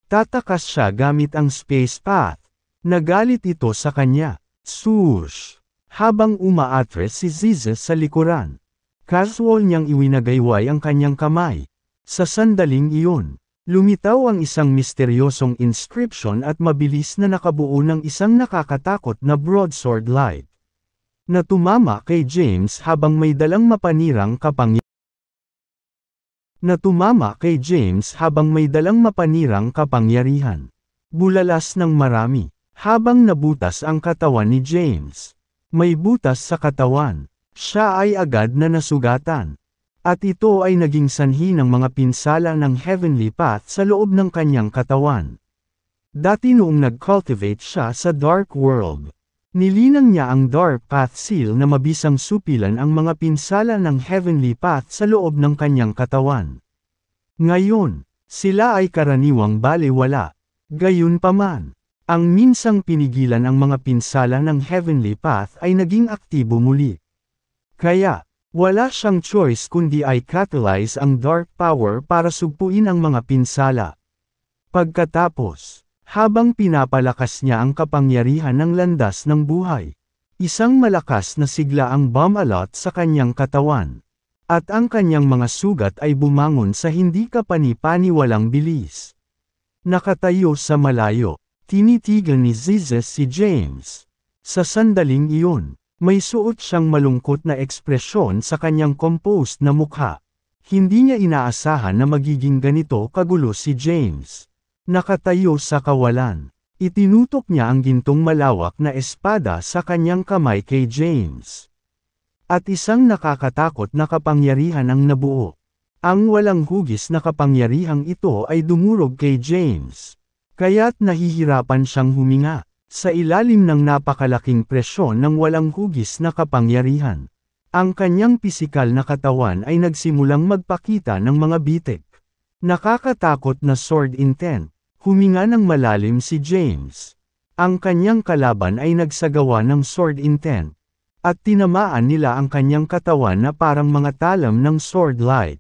tatakas siya gamit ang space path. Nagalit ito sa kanya. Swoosh! Habang umaatres si Zizes sa likuran, casual niyang iwinagayway ang kanyang kamay. Sa sandaling iyon, lumitaw ang isang misteryosong inscription at mabilis na nakabuo ng isang nakakatakot na broadsword light na tumama kay James habang may dalang mapanirang kapangyarihan. Bulalas ng marami, habang nabutas ang katawan ni James. May butas sa katawan. Siya ay agad na nasugatan. At ito ay naging sanhi ng mga pinsala ng Heavenly Path sa loob ng kanyang katawan. Dati noong nag-cultivate siya sa Dark World, nilinang niya ang Dark Path Seal na mabisang supilan ang mga pinsala ng Heavenly Path sa loob ng kanyang katawan. Ngayon, sila ay karaniwang balewala. Gayunpaman, ang minsang pinigilan ang mga pinsala ng Heavenly Path ay naging aktibo muli. Kaya, wala siyang choice kundi ay catalyze ang Dark Power para sugpuin ang mga pinsala. Pagkatapos, habang pinapalakas niya ang kapangyarihan ng landas ng buhay, isang malakas na sigla ang bumalot sa kanyang katawan. At ang kanyang mga sugat ay bumangon sa hindi kapani-paniwalang bilis. Nakatayo sa malayo, tinitigan ni Zizes si James. Sa sandaling iyon, may suot siyang malungkot na ekspresyon sa kanyang composed na mukha. Hindi niya inaasahan na magiging ganito kagulo si James. Nakatayo sa kawalan, itinutok niya ang gintong malawak na espada sa kanyang kamay kay James. At isang nakakatakot na kapangyarihan ang nabuo. Ang walang hugis na kapangyarihang ito ay dumurog kay James. Kaya't nahihirapan siyang huminga, sa ilalim ng napakalaking presyon ng walang hugis na kapangyarihan. Ang kanyang pisikal na katawan ay nagsimulang magpakita ng mga bitik. Nakakatakot na sword intent. Huminga ng malalim si James. Ang kanyang kalaban ay nagsagawa ng sword intent. At tinamaan nila ang kanyang katawan na parang mga talam ng sword light.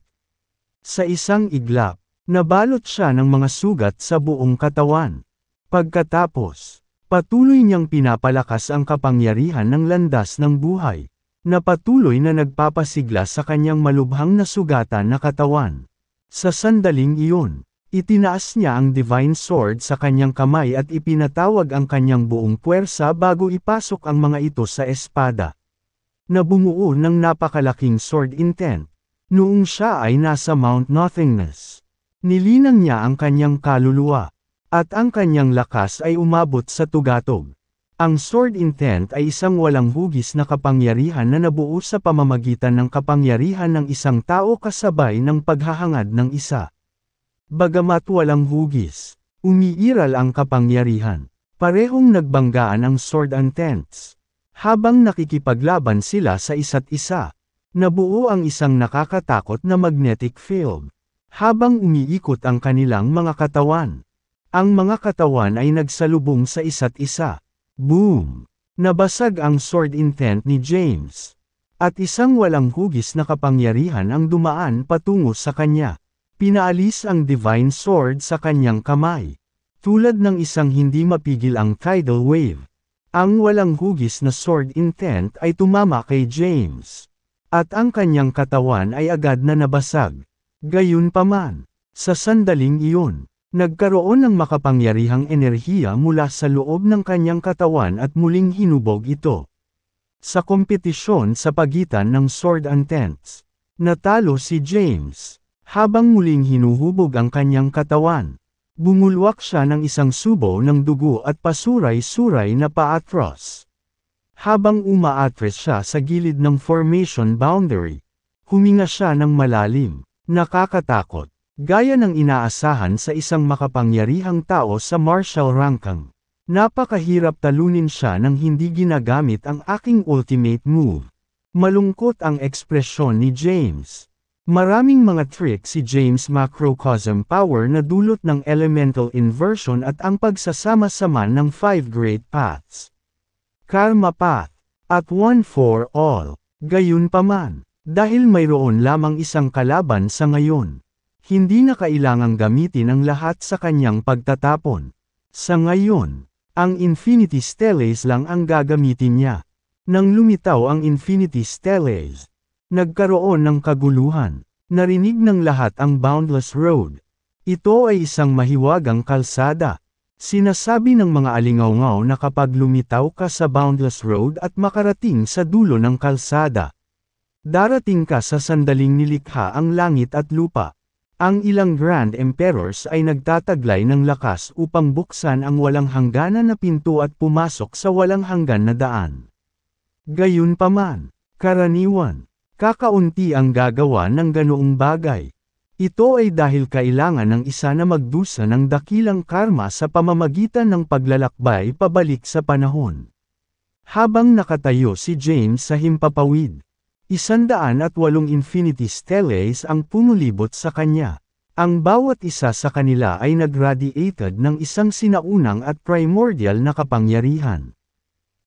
Sa isang iglap, Nabalot siya ng mga sugat sa buong katawan. Pagkatapos, patuloy niyang pinapalakas ang kapangyarihan ng landas ng buhay, na patuloy na nagpapasigla sa kanyang malubhang na sugatan na katawan. Sa sandaling iyon, itinaas niya ang Divine Sword sa kanyang kamay at ipinatawag ang kanyang buong puwersa bago ipasok ang mga ito sa espada, na bumuo ng napakalaking sword intent. Noong siya ay nasa Mount Nothingness, nilinang niya ang kanyang kaluluwa, at ang kanyang lakas ay umabot sa tugatog. Ang sword intent ay isang walang hugis na kapangyarihan na nabuo sa pamamagitan ng kapangyarihan ng isang tao kasabay ng paghahangad ng isa. Bagamat walang hugis, umiiral ang kapangyarihan. Parehong nagbanggaan ang sword intents. Habang nakikipaglaban sila sa isa't isa, nabuo ang isang nakakatakot na magnetic field. Habang umiikot ang kanilang mga katawan, ang mga katawan ay nagsalubong sa isa't isa. Boom! Nabasag ang sword intent ni James. At isang walang hugis na kapangyarihan ang dumaan patungo sa kanya. Pinaalis ang Divine Sword sa kanyang kamay. Tulad ng isang hindi mapigil ang tidal wave. Ang walang hugis na sword intent ay tumama kay James. At ang kanyang katawan ay agad na nabasag. Gayunpaman, sa sandaling iyon, nagkaroon ng makapangyarihang enerhiya mula sa loob ng kanyang katawan at muling hinubog ito. Sa kompetisyon sa pagitan ng sword intents, natalo si James. Habang muling hinuhubog ang kanyang katawan, bumulwak siya ng isang subo ng dugo at pasuray-suray na paatros. Habang umaatres siya sa gilid ng formation boundary, huminga siya ng malalim, nakakatakot, gaya ng inaasahan sa isang makapangyarihang tao sa martial ranking. Napakahirap talunin siya nang hindi ginagamit ang aking ultimate move. Malungkot ang ekspresyon ni James. Maraming mga trick si James Macrocosm Power na dulot ng elemental inversion at ang pagsasama-sama ng 5 great paths. Karma Path, at One for All. Gayunpaman, dahil mayroon lamang isang kalaban sa ngayon, hindi na kailangang gamitin ang lahat sa kanyang pagtatapon. Sa ngayon, ang Infinity Stellace lang ang gagamitin niya. Nang lumitaw ang Infinity Stellace, nagkaroon ng kaguluhan. Narinig ng lahat ang Boundless Road. Ito ay isang mahiwagang kalsada. Sinasabi ng mga alingawngaw na kapag lumitaw ka sa Boundless Road at makarating sa dulo ng kalsada, darating ka sa sandaling nilikha ang langit at lupa. Ang ilang Grand Emperors ay nagtataglay ng lakas upang buksan ang walang hangganan na pinto at pumasok sa walang hanggan na daan. Gayunpaman, karaniwan, kakaunti ang gagawa ng ganoong bagay. Ito ay dahil kailangan ng isa na magdusa ng dakilang karma sa pamamagitan ng paglalakbay pabalik sa panahon. Habang nakatayo si James sa himpapawid, 108 Infinity Stellace ang pumulibot sa kanya. Ang bawat isa sa kanila ay nagradiated ng isang sinaunang at primordial na kapangyarihan.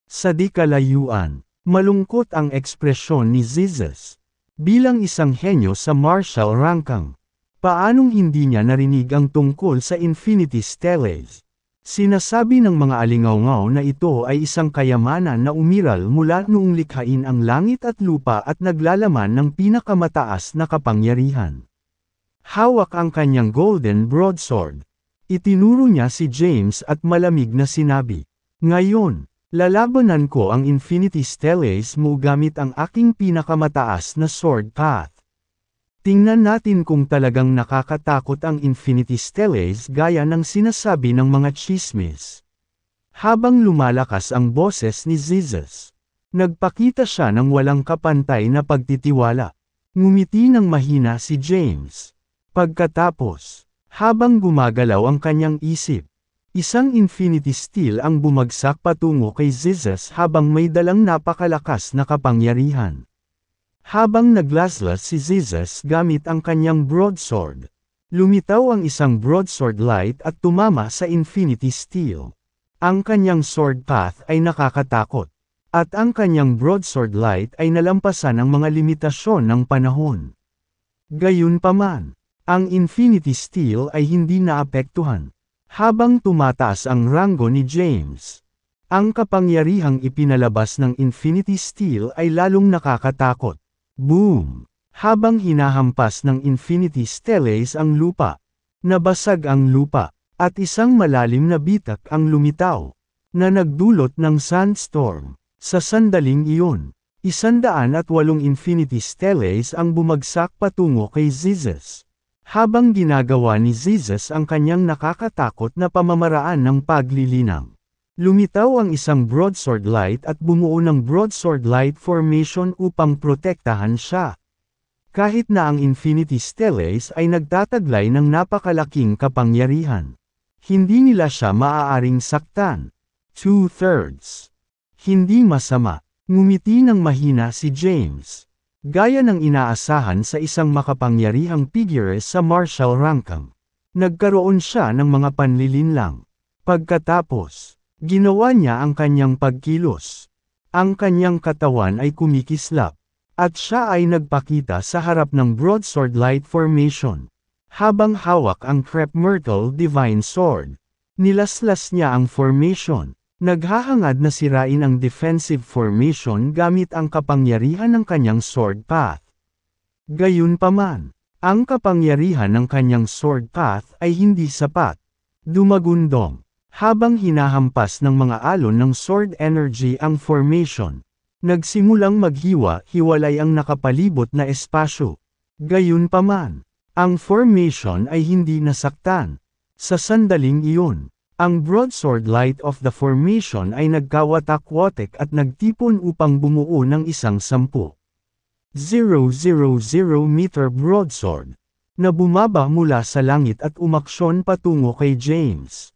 Sa di kalayuan, malungkot ang ekspresyon ni Jesus. Bilang isang henyo sa martial ranking, paanong hindi niya narinig ang tungkol sa Infinity Stellace? Sinasabi ng mga alingawngaw na ito ay isang kayamanan na umiral mula noong likhain ang langit at lupa at naglalaman ng pinakamataas na kapangyarihan. Hawak ang kanyang golden broadsword. Itinuro niya si James at malamig na sinabi, "Ngayon, lalabanan ko ang Infinity Stellace mo gamit ang aking pinakamataas na sword path." Tingnan natin kung talagang nakakatakot ang Infinity Stellace gaya ng sinasabi ng mga chismis. Habang lumalakas ang boses ni Jesus, nagpakita siya ng walang kapantay na pagtitiwala. Ngumiti ng mahina si James. Pagkatapos, habang gumagalaw ang kanyang isip, isang Infinity Steel ang bumagsak patungo kay Jesus habang may dalang napakalakas na kapangyarihan. Habang naglaslas si Jesus gamit ang kanyang broadsword, lumitaw ang isang broadsword light at tumama sa Infinity Steel. Ang kanyang sword path ay nakakatakot, at ang kanyang broadsword light ay nalampasan ang mga limitasyon ng panahon. Gayunpaman, Ang Infinity Steel ay hindi naapektuhan. Habang tumataas ang ranggo ni James, ang kapangyarihang ipinalabas ng Infinity Steel ay lalong nakakatakot. Boom! Habang hinahampas ng Infinity Stellace ang lupa, nabasag ang lupa, at isang malalim na bitak ang lumitaw, na nagdulot ng sandstorm. Sa sandaling iyon, 108 Infinity Stellace ang bumagsak patungo kay Jesus. Habang ginagawa ni Jesus ang kanyang nakakatakot na pamamaraan ng paglilinang, lumitaw ang isang broadsword light at bumuo ng broadsword light formation upang protektahan siya. Kahit na ang Infinity Stellace ay nagtataglay ng napakalaking kapangyarihan, hindi nila siya maaaring saktan. 2/3. Hindi masama. Ngumiti ng mahina si James. Gaya ng inaasahan sa isang makapangyarihang figure sa martial ranking. Nagkaroon siya ng mga panlilinlang. Pagkatapos, ginawa niya ang kanyang pagkilos. Ang kanyang katawan ay kumikislap. At siya ay nagpakita sa harap ng broadsword light formation. Habang hawak ang Crep Myrtle Divine Sword. Nilaslas niya ang formation. Naghahangad na sirain ang defensive formation gamit ang kapangyarihan ng kanyang sword path. Gayunpaman, ang kapangyarihan ng kanyang sword path ay hindi sapat. Dumagundong, habang hinahampas ng mga alon ng sword energy ang formation. Nagsimulang maghiwa-hiwalay ang nakapalibot na espasyo. Gayunpaman, ang formation ay hindi nasaktan. Sa sandaling iyon, ang broadsword light of the formation ay nagkawatak-watek at nagtipon upang bumuo ng isang 10,000 meter broadsword, na bumaba mula sa langit at umaksyon patungo kay James.